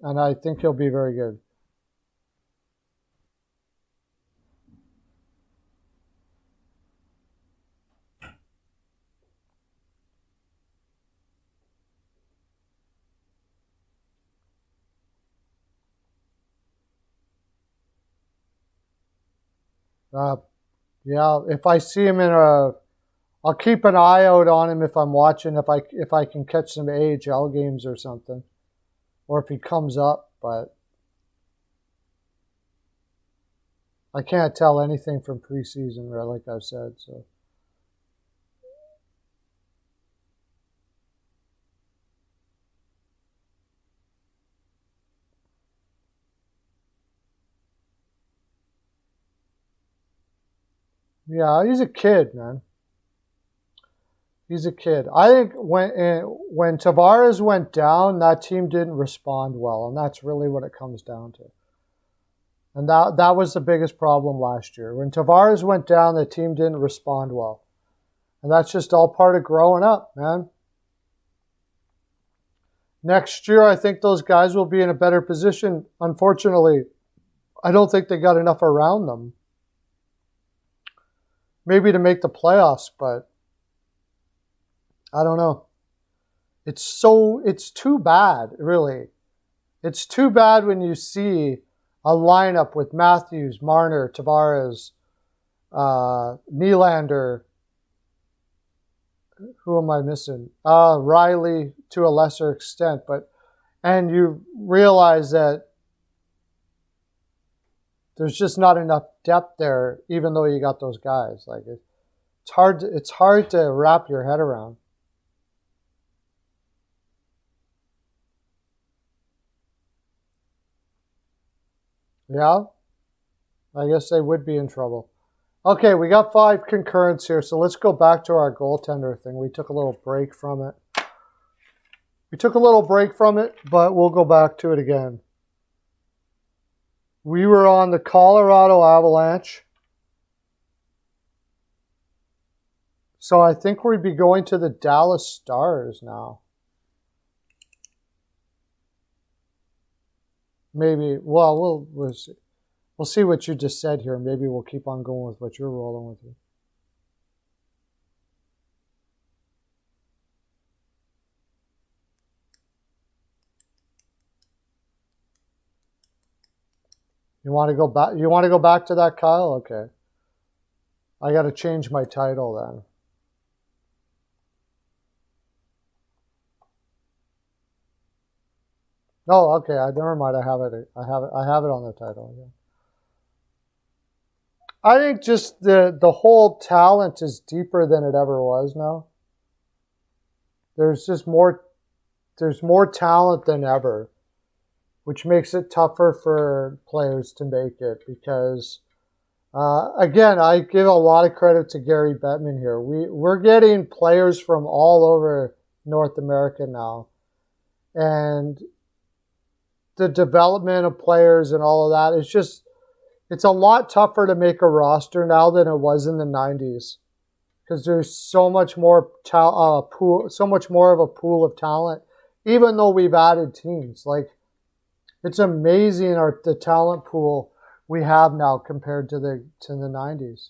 And I think he'll be very good. Yeah, if I see him I'll keep an eye out on him if I'm watching, if I can catch some AHL games or something, or if he comes up, but I can't tell anything from preseason, like I've said, so. Yeah, he's a kid, man. He's a kid. I think when Tavares went down, that team didn't respond well, and that's really what it comes down to. And that was the biggest problem last year. When Tavares went down, the team didn't respond well. And that's just all part of growing up, man. Next year, I think those guys will be in a better position. Unfortunately, I don't think they got enough around them. Maybe to make the playoffs, but I don't know. It's too bad, really. It's too bad when you see a lineup with Matthews, Marner, Tavares, Nylander. Who am I missing? Riley to a lesser extent, and you realize that there's just not enough depth there, even though you got those guys. Like it's hard to wrap your head around. Yeah, I guess they would be in trouble. Okay, we got 5 concurrents here, so let's go back to our goaltender thing. We took a little break from it. But we'll go back to it again. We were on the Colorado Avalanche. So I think we'd be going to the Dallas Stars now. Maybe, well, we'll see. We'll see what you just said here. Maybe we'll keep on going with what you're rolling with. You want to go back? You want to go back to that, Kyle? Okay. I got to change my title then. Oh, okay. Never mind. I have it. I have it on the title. Yeah. I think just the whole talent is deeper than it ever was now. There's more talent than ever, which makes it tougher for players to make it because, again, I give a lot of credit to Gary Bettman here. We're getting players from all over North America now. And the development of players and all of that, it's a lot tougher to make a roster now than it was in the 90s because there's so much more so much more of a pool of talent, even though we've added teams. Like, it's amazing the talent pool we have now compared to the 90s.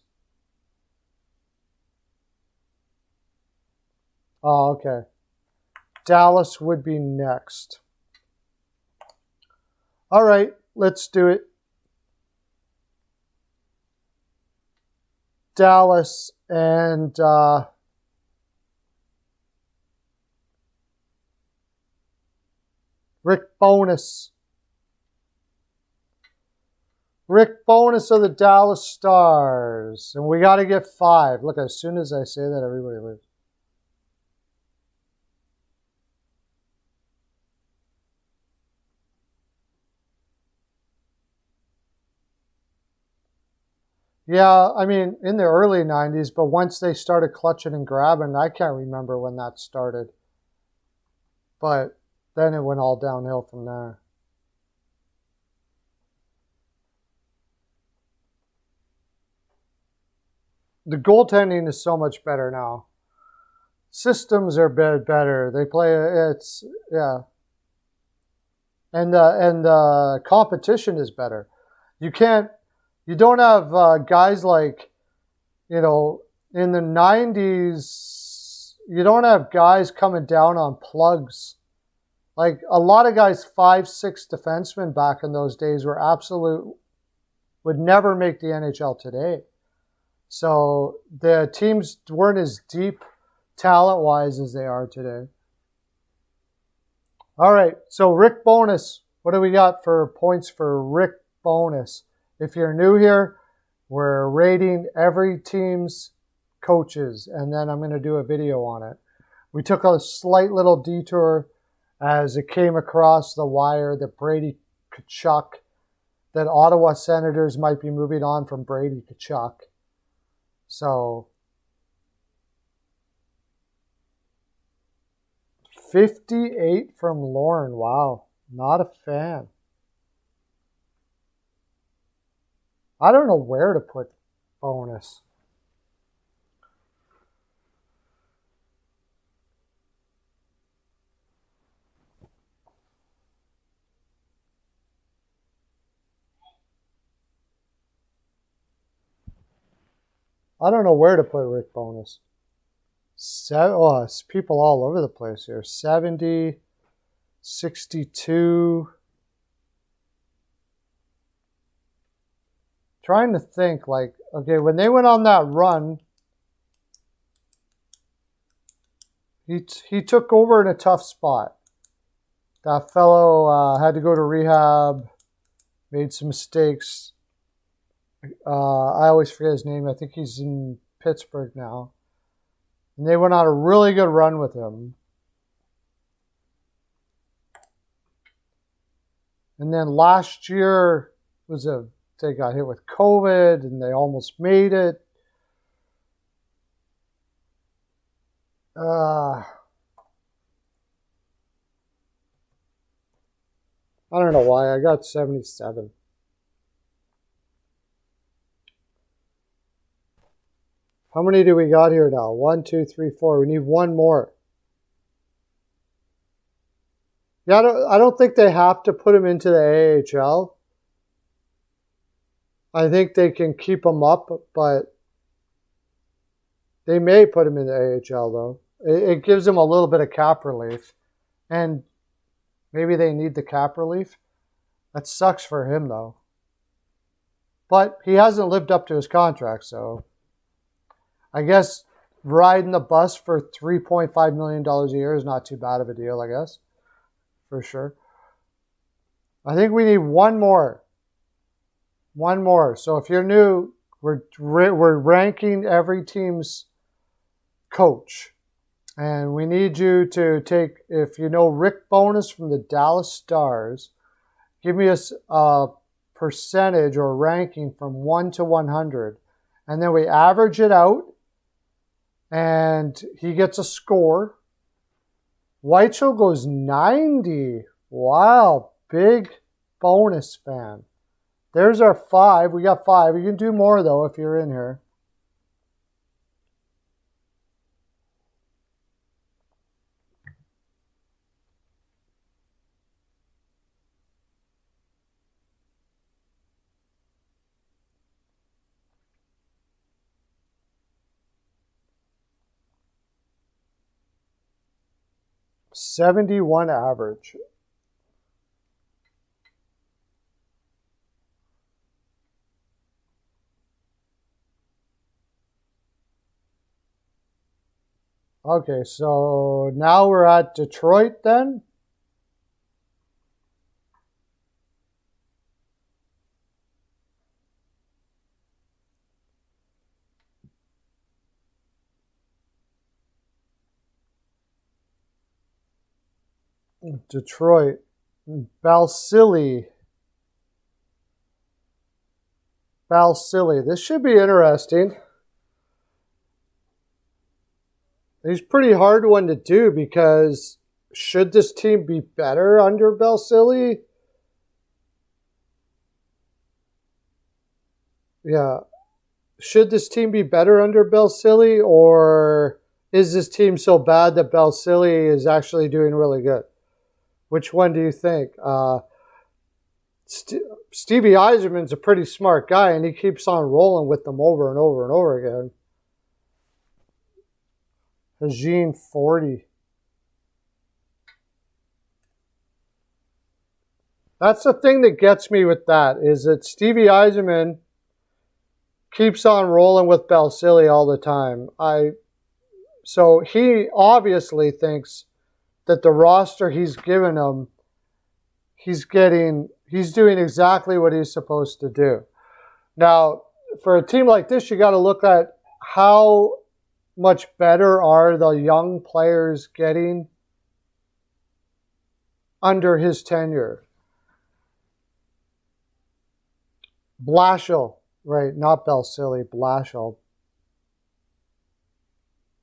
Oh, okay. Dallas would be next. All right, let's do it. Dallas and Rick Bowness. Rick Bowness of the Dallas Stars. And we got to get 5. Look, as soon as I say that, everybody leaves. Yeah, I mean, in the early 90s, but once they started clutching and grabbing, I can't remember when that started. But then it went all downhill from there. The goaltending is so much better now. Systems are better. They play, it's, yeah. And the competition is better. You don't have guys like, in the 90s, you don't have guys coming down on plugs. Like a lot of guys, 5'6" defensemen back in those days would never make the NHL today. So the teams weren't as deep talent-wise as they are today. All right, so Rick Bowness. What do we got for points for Rick Bowness? If you're new here, we're rating every team's coaches, and then I'm going to do a video on it. We took a slight little detour as it came across the wire that Brady Tkachuk, that Ottawa Senators might be moving on from Brady Tkachuk. So 58 from Lauren. Wow, not a fan. I don't know where to put Bowness. I don't know where to put Rick Bowness. It's people all over the place here. 70, 62. Trying to think, like, okay, when they went on that run, he took over in a tough spot. That fellow had to go to rehab, made some mistakes. I always forget his name. I think he's in Pittsburgh now. And they went on a really good run with him. And then last year they got hit with COVID and they almost made it. I don't know why. I got 77. How many do we got here now? 1, 2, 3, 4. We need one more. Yeah, I don't think they have to put him into the AHL. I think they can keep him up, but they may put him in the AHL, though. It gives them a little bit of cap relief. And maybe they need the cap relief. That sucks for him, though. But he hasn't lived up to his contract, so I guess riding the bus for $3.5 million a year is not too bad of a deal, I guess. For sure. I think we need one more. One more. So if you're new, we're ranking every team's coach. And we need you to take, if you know Rick Bowness from the Dallas Stars, give me a percentage or ranking from 1 to 100. And then we average it out. And he gets a score. Weichel goes 90. Wow, big Bowness fan. There's our 5. We got 5. You can do more, though, if you're in here. '71 average. Okay, so now we're at Detroit then. Detroit. Balsillie. This should be interesting. He's a pretty hard one to do because should this team be better under Balsillie? Yeah. Should this team be better under Balsillie, or is this team so bad that Balsillie is actually doing really good? Which one do you think? Stevie Yzerman's a pretty smart guy, and he keeps on rolling with them over and over and over again. Hagin 40. That's the thing that gets me with that, is that Stevie Yzerman keeps on rolling with Balsillie all the time. So he obviously thinks that the roster he's given him, he's doing exactly what he's supposed to do. Now, for a team like this, you got to look at how much better are the young players getting under his tenure. Blashill, right? Not Balsillie, Blashill.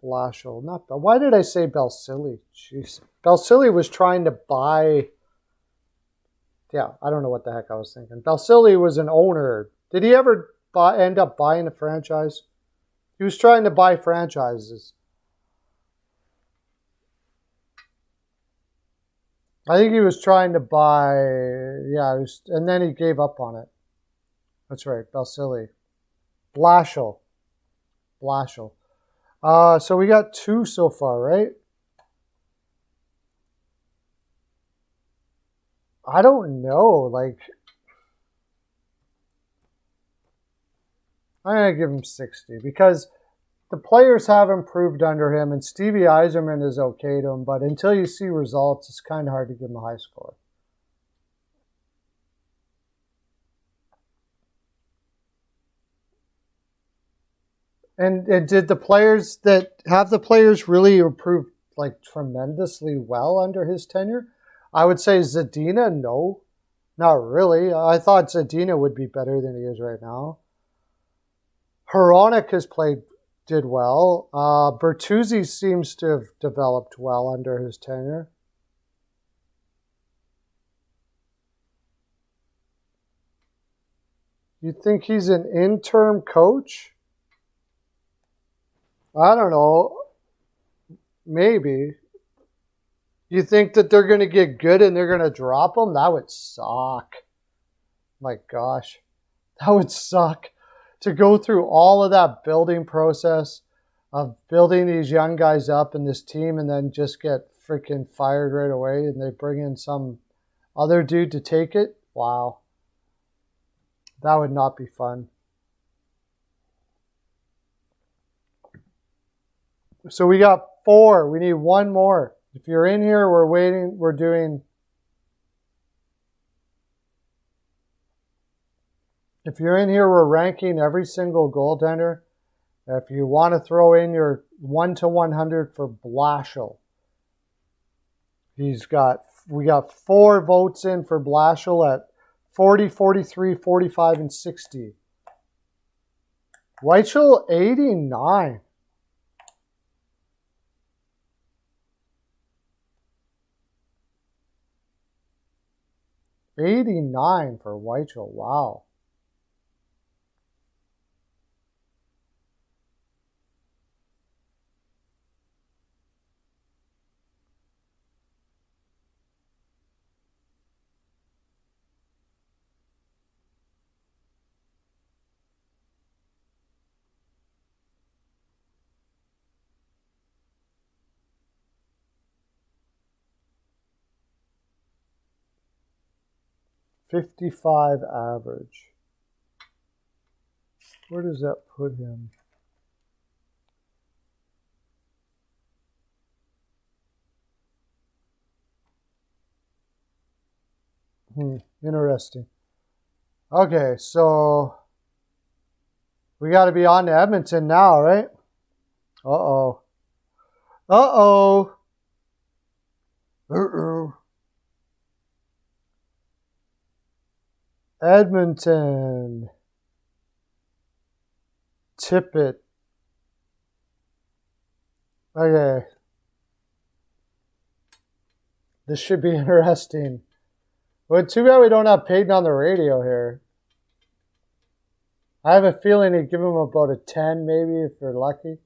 Why did I say Balsillie? Jeez. Balsillie was trying to buy. Yeah, I don't know what the heck I was thinking. Balsillie was an owner. Did he ever end up buying a franchise? He was trying to buy franchises. I think he was trying to buy, and then he gave up on it. That's right, Balsillie. Blashill. So we got 2 so far, right? I don't know. I'm going to give him 60 because the players have improved under him, and Stevie Yzerman is okay to him, but until you see results, it's kind of hard to give him a high score. And did the players really improve tremendously well under his tenure? I would say Zadina, no, not really. I thought Zadina would be better than he is right now. Hronek did well. Bertuzzi seems to have developed well under his tenure. You think he's an interim coach? I don't know. Maybe. You think that they're going to get good and they're going to drop him? That would suck. My gosh. That would suck. To go through all of that building process of building these young guys up in this team and then just get freaking fired right away and they bring in some other dude to take it? Wow. That would not be fun. So we got 4. We need 1 more. If you're in here, we're waiting. We're doing. If you're in here, we're ranking every single goaltender. If you want to throw in your 1 to 100 for Blashill, we got 4 votes in for Blashill at 40, 43, 45, and 60. Weichel, 89. $89 for Weichel. Wow. .55 average. Where does that put him? Interesting. Okay, so we got to be on to Edmonton now, right? Uh-oh. Uh-oh. Uh-oh. Edmonton. Tippett. Okay. This should be interesting. But too bad we don't have Peyton on the radio here. I have a feeling he'd give him about a 10 maybe if you're lucky.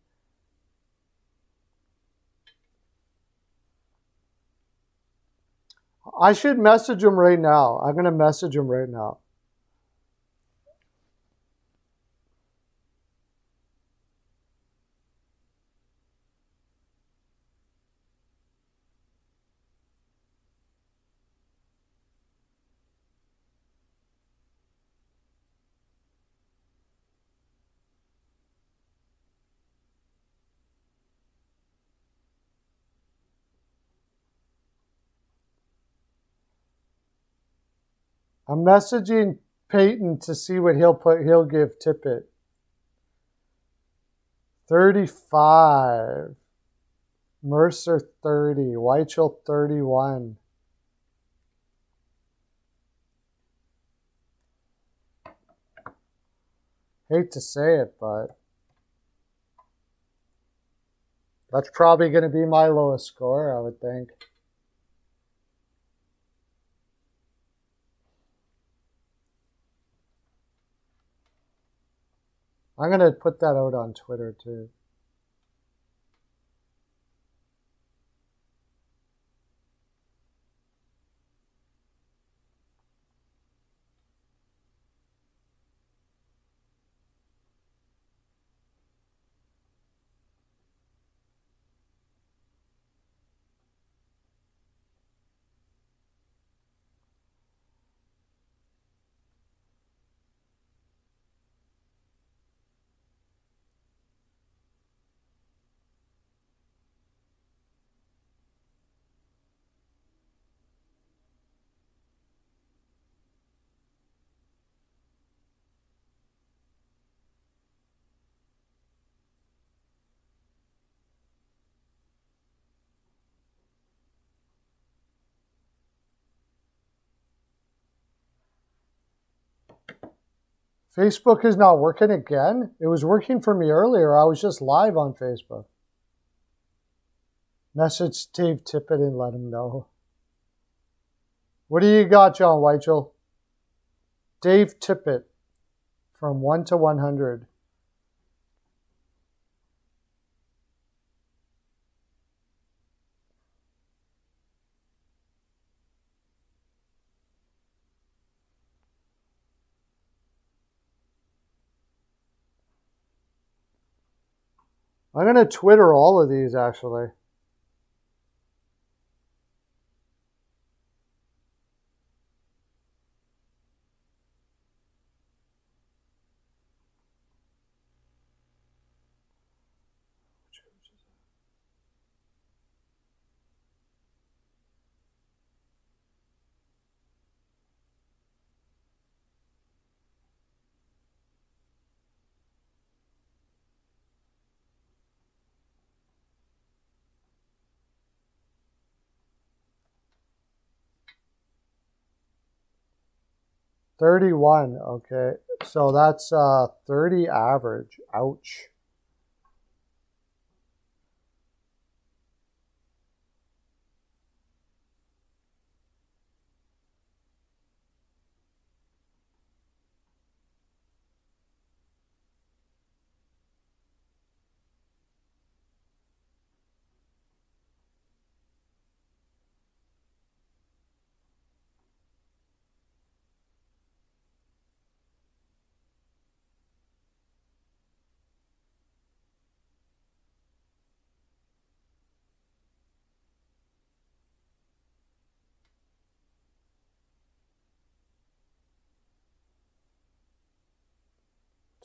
I should message him right now. I'm going to message him right now. I'm messaging Peyton to see what he'll give Tippett. 35. Mercer 30. Weichel 31. Hate to say it, but that's probably going to be my lowest score, I would think. I'm going to put that out on Twitter too. Facebook is not working again? It was working for me earlier. I was just live on Facebook. Message Dave Tippett and let him know. What do you got, John Weichel? Dave Tippett from 1 to 100. I'm going to Twitter all of these, actually. $31, okay. So that's 30 average. Ouch.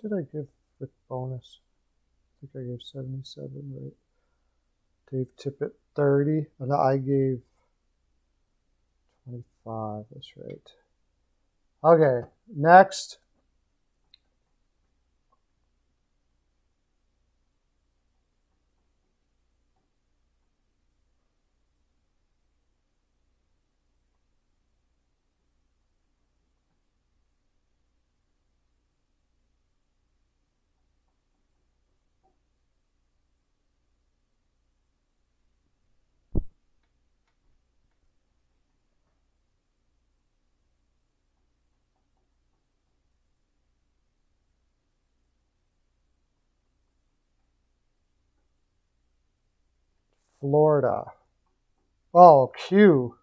What did I give with bonus? I think I gave 77, right? Dave Tippett 30, and I gave 25. 95, that's right. Okay, next. Florida. Oh, Q.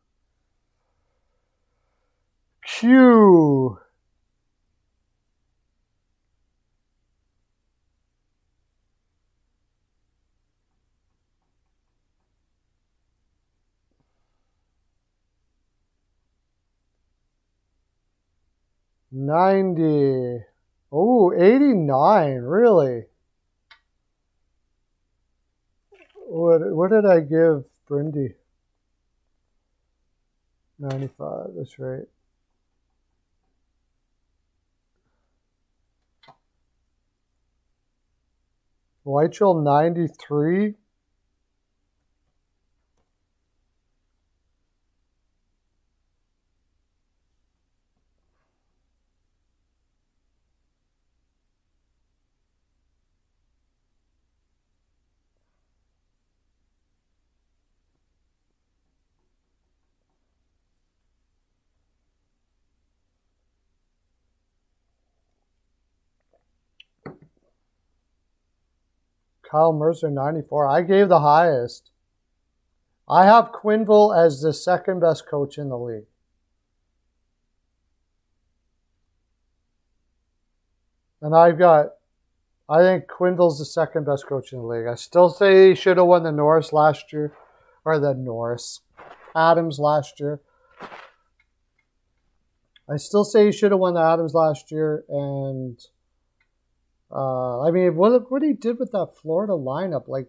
Q. $90. Oh, $89. Really? What did I give Brindy? 95. That's right. Weichel 93. Kyle Mercer 94. I gave the highest. I have Quenneville as the second best coach in the league. And I think Quenneville's the second best coach in the league. I still say he should have won the Norris last year, or the Norris Adams last year. I still say he should have won the Adams last year, and I mean, what he did with that Florida lineup, like,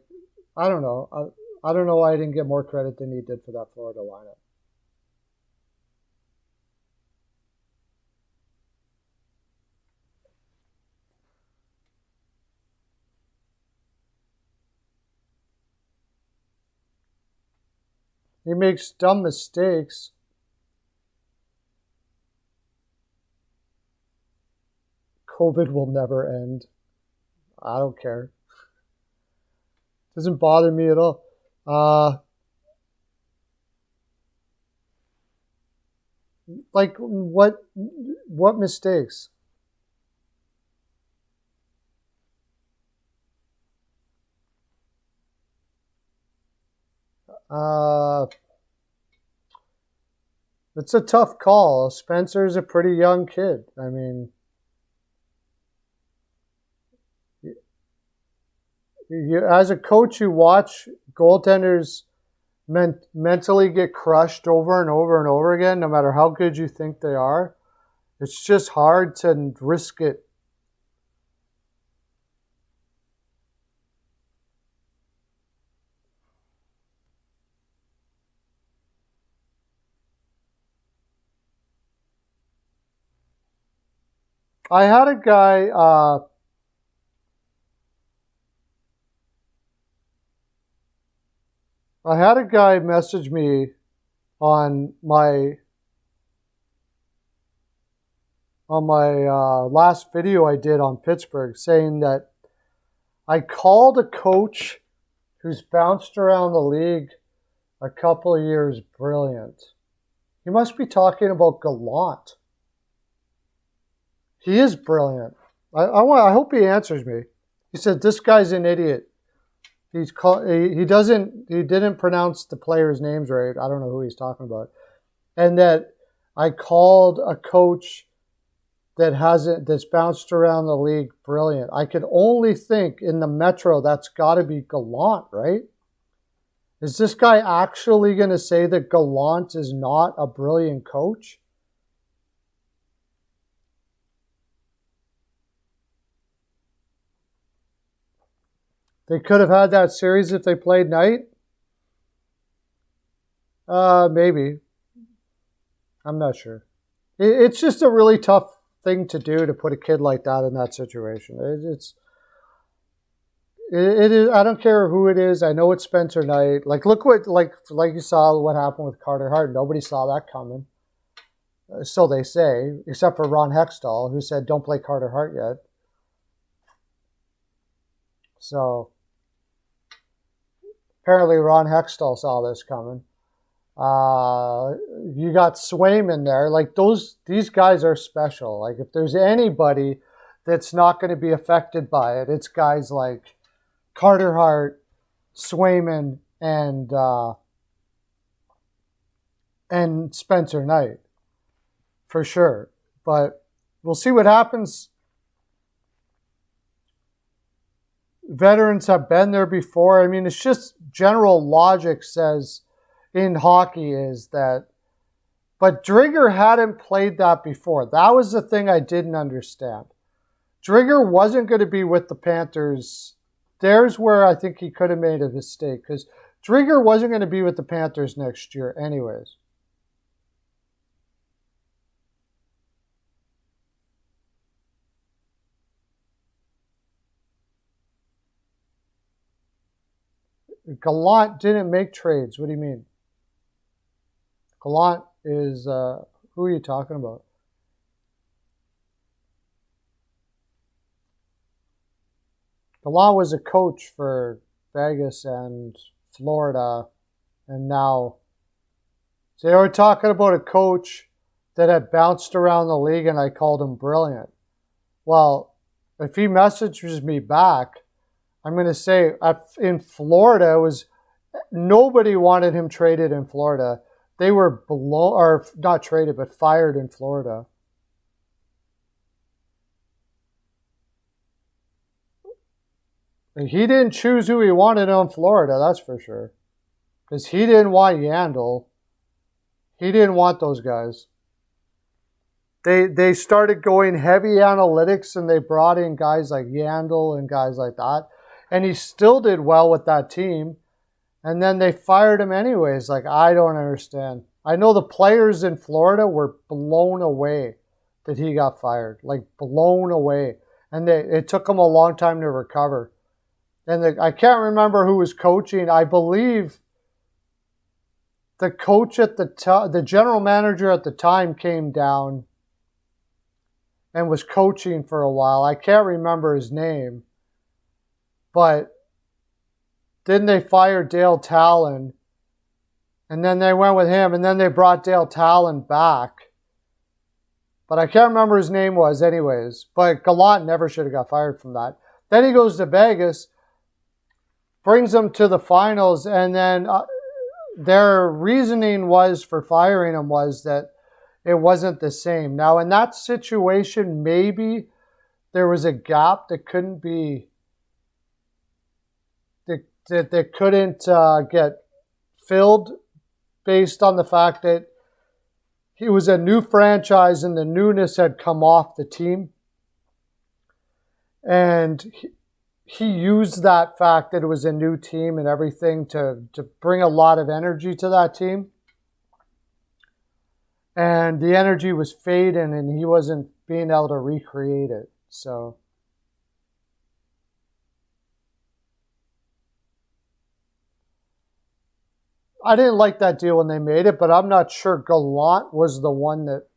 I don't know. I don't know why I didn't get more credit than he did for that Florida lineup. He makes dumb mistakes. COVID will never end. I don't care. Doesn't bother me at all. Like what mistakes? It's a tough call. Spencer's a pretty young kid. I mean, as a coach, you watch goaltenders mentally get crushed over and over and over again, no matter how good you think they are. It's just hard to risk it. I had a guy, message me on my last video I did on Pittsburgh, saying that I called a coach who's bounced around the league a couple of years brilliant. He must be talking about Gallant. He is brilliant. I hope he answers me. He said this guy's an idiot. He didn't pronounce the players' names right. I don't know who he's talking about. And that I called a coach that's bounced around the league brilliant. I could only think in the Metro that's got to be Gallant, right? Is this guy actually going to say that Gallant is not a brilliant coach? They could have had that series if they played night. Maybe. I'm not sure. It's just a really tough thing to do to put a kid like that in that situation. It is. I don't care who it is. I know it's Spencer Knight. Like, look what like you saw what happened with Carter Hart. Nobody saw that coming. So they say, except for Ron Hextall, who said, "Don't play Carter Hart yet." So apparently, Ron Hextall saw this coming. You got Swayman there. Like these guys are special. Like if there's anybody that's not going to be affected by it, it's guys like Carter Hart, Swayman, and Spencer Knight, for sure. But we'll see what happens. Veterans have been there before. I mean, it's just general logic says in hockey is that, but Drigger hadn't played that before. That was the thing I didn't understand. Drigger wasn't going to be with the Panthers. There's where I think he could have made a mistake because Drigger wasn't going to be with the Panthers next year anyways. Gallant didn't make trades. What do you mean? Gallant is, who are you talking about? Gallant was a coach for Vegas and Florida, and now so they were talking about a coach that had bounced around the league, and I called him brilliant. Well, if he messages me back, I'm going to say in Florida, nobody wanted him traded in Florida. They were or not traded, but fired in Florida. And he didn't choose who he wanted in Florida, that's for sure. Because he didn't want Yandel. He didn't want those guys. They started going heavy analytics, and they brought in guys like Yandel and guys like that. And he still did well with that team. And then they fired him anyways. Like, I don't understand. I know the players in Florida were blown away that he got fired. Like, blown away. And it took him a long time to recover. And I can't remember who was coaching. I believe the coach at the general manager at the time came down and was coaching for a while. I can't remember his name. But then they fired Dale Talon, and then they went with him, and then they brought Dale Talon back. But I can't remember his name was anyways. But Gallant never should have got fired from that. Then he goes to Vegas, brings them to the finals, and then their reasoning was for firing him was that it wasn't the same. Now, in that situation, maybe there was a gap that couldn't be that couldn't get filled based on the fact that he was a new franchise and the newness had come off the team. And he used that fact that it was a new team and everything to bring a lot of energy to that team. And the energy was fading and he wasn't being able to recreate it. So I didn't like that deal when they made it, but I'm not sure Gallant was the one that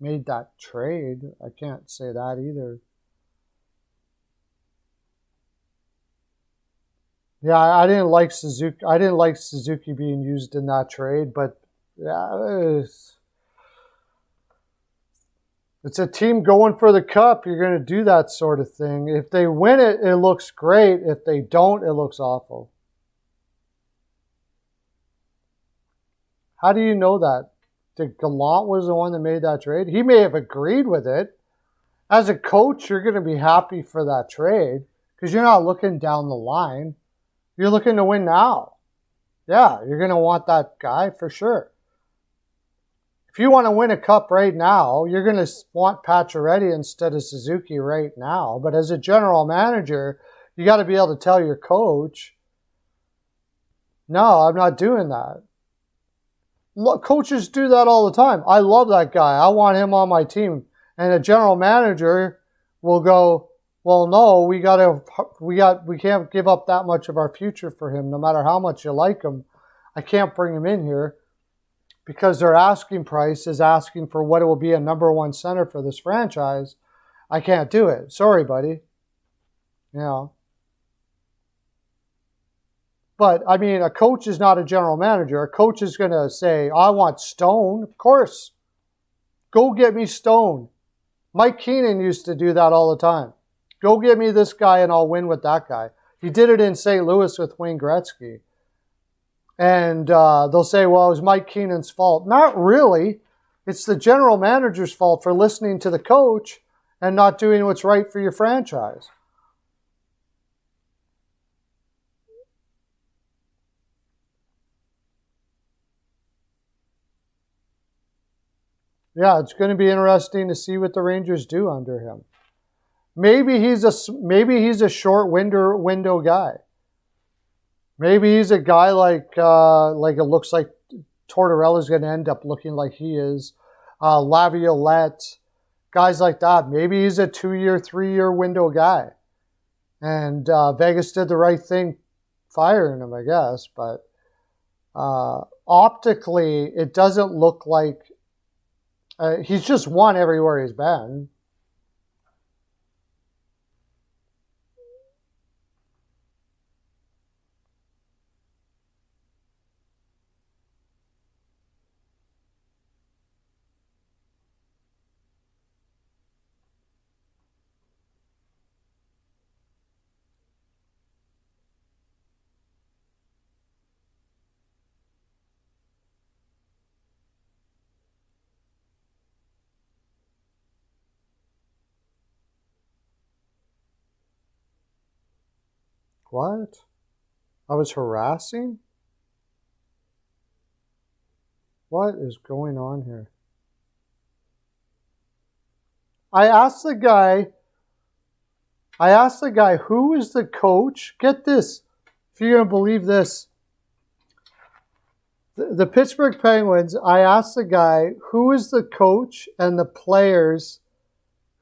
made that trade. I can't say that either. Yeah, I didn't like Suzuki. I didn't like Suzuki being used in that trade, but yeah, it's a team going for the cup. You're going to do that sort of thing. If they win it, it looks great. If they don't, it looks awful. How do you know that? That Gallant was the one that made that trade? He may have agreed with it. As a coach, you're going to be happy for that trade because you're not looking down the line. You're looking to win now. Yeah, you're going to want that guy for sure. If you want to win a cup right now, you're going to want Pacioretty instead of Suzuki right now. But as a general manager, you got to be able to tell your coach, no, I'm not doing that. Coaches do that all the time. I love that guy. I want him on my team. And a general manager will go, well, no, we can't give up that much of our future for him, no matter how much you like him. I can't bring him in here because their asking price is asking for what it will be a number one center for this franchise. I can't do it. Sorry, buddy. You know. But, I mean, a coach is not a general manager. A coach is going to say, I want Stone. Of course. Go get me Stone. Mike Keenan used to do that all the time. Go get me this guy and I'll win with that guy. He did it in St. Louis with Wayne Gretzky. And they'll say, well, it was Mike Keenan's fault. Not really. It's the general manager's fault for listening to the coach and not doing what's right for your franchise. Yeah, it's going to be interesting to see what the Rangers do under him. Maybe he's a short window guy. Maybe he's a guy like it looks like Tortorella's going to end up looking like he is. Laviolette, guys like that. Maybe he's a 2-year, 3-year window guy. And Vegas did the right thing firing him, I guess. But optically, it doesn't look like he's just won everywhere he's been. What? I was harassing? What is going on here? I asked the guy, who is the coach? Get this, if you're going to believe this. The Pittsburgh Penguins, I asked the guy, who is the coach and the players?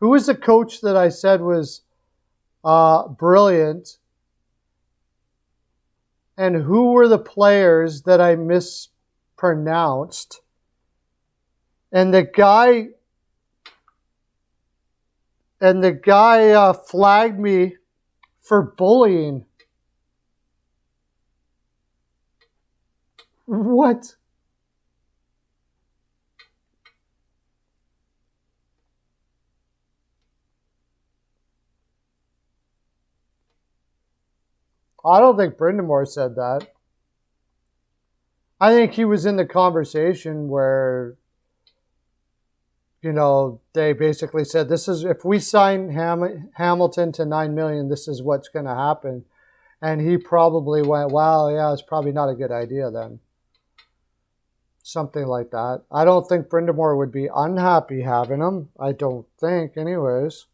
Who is the coach that I said was brilliant? And who were the players that I mispronounced? And the guy flagged me for bullying. What? I don't think Brindamore said that. I think he was in the conversation where, you know, they basically said, this is, if we sign Hamilton to $9 million, this is what's going to happen. And he probably went, well, yeah, it's probably not a good idea then. Something like that. I don't think Brindamore would be unhappy having him. I don't think, anyways.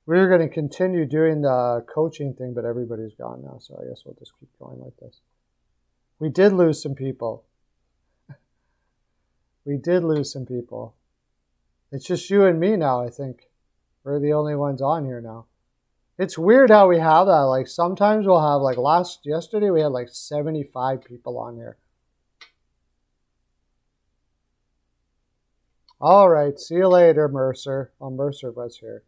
We were going to continue doing the coaching thing, but everybody's gone now, so I guess we'll just keep going like this. We did lose some people. We did lose some people. It's just you and me now, I think. We're the only ones on here now. It's weird how we have that. Like, sometimes we'll have, like, yesterday we had, like, 75 people on here. All right, see you later, Mercer. Oh, Mercer was here.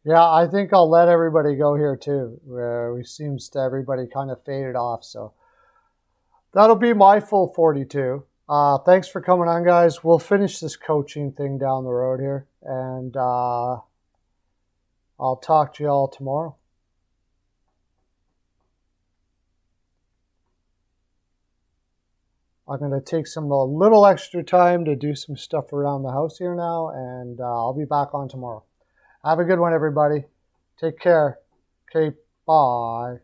Yeah, I think I'll let everybody go here too. We seems to everybody kind of faded off, so that'll be my full 42. Thanks for coming on, guys. We'll finish this coaching thing down the road here, and I'll talk to you all tomorrow. I'm going to take a little extra time to do some stuff around the house here now, and I'll be back on tomorrow. Have a good one, everybody. Take care. Okay, bye.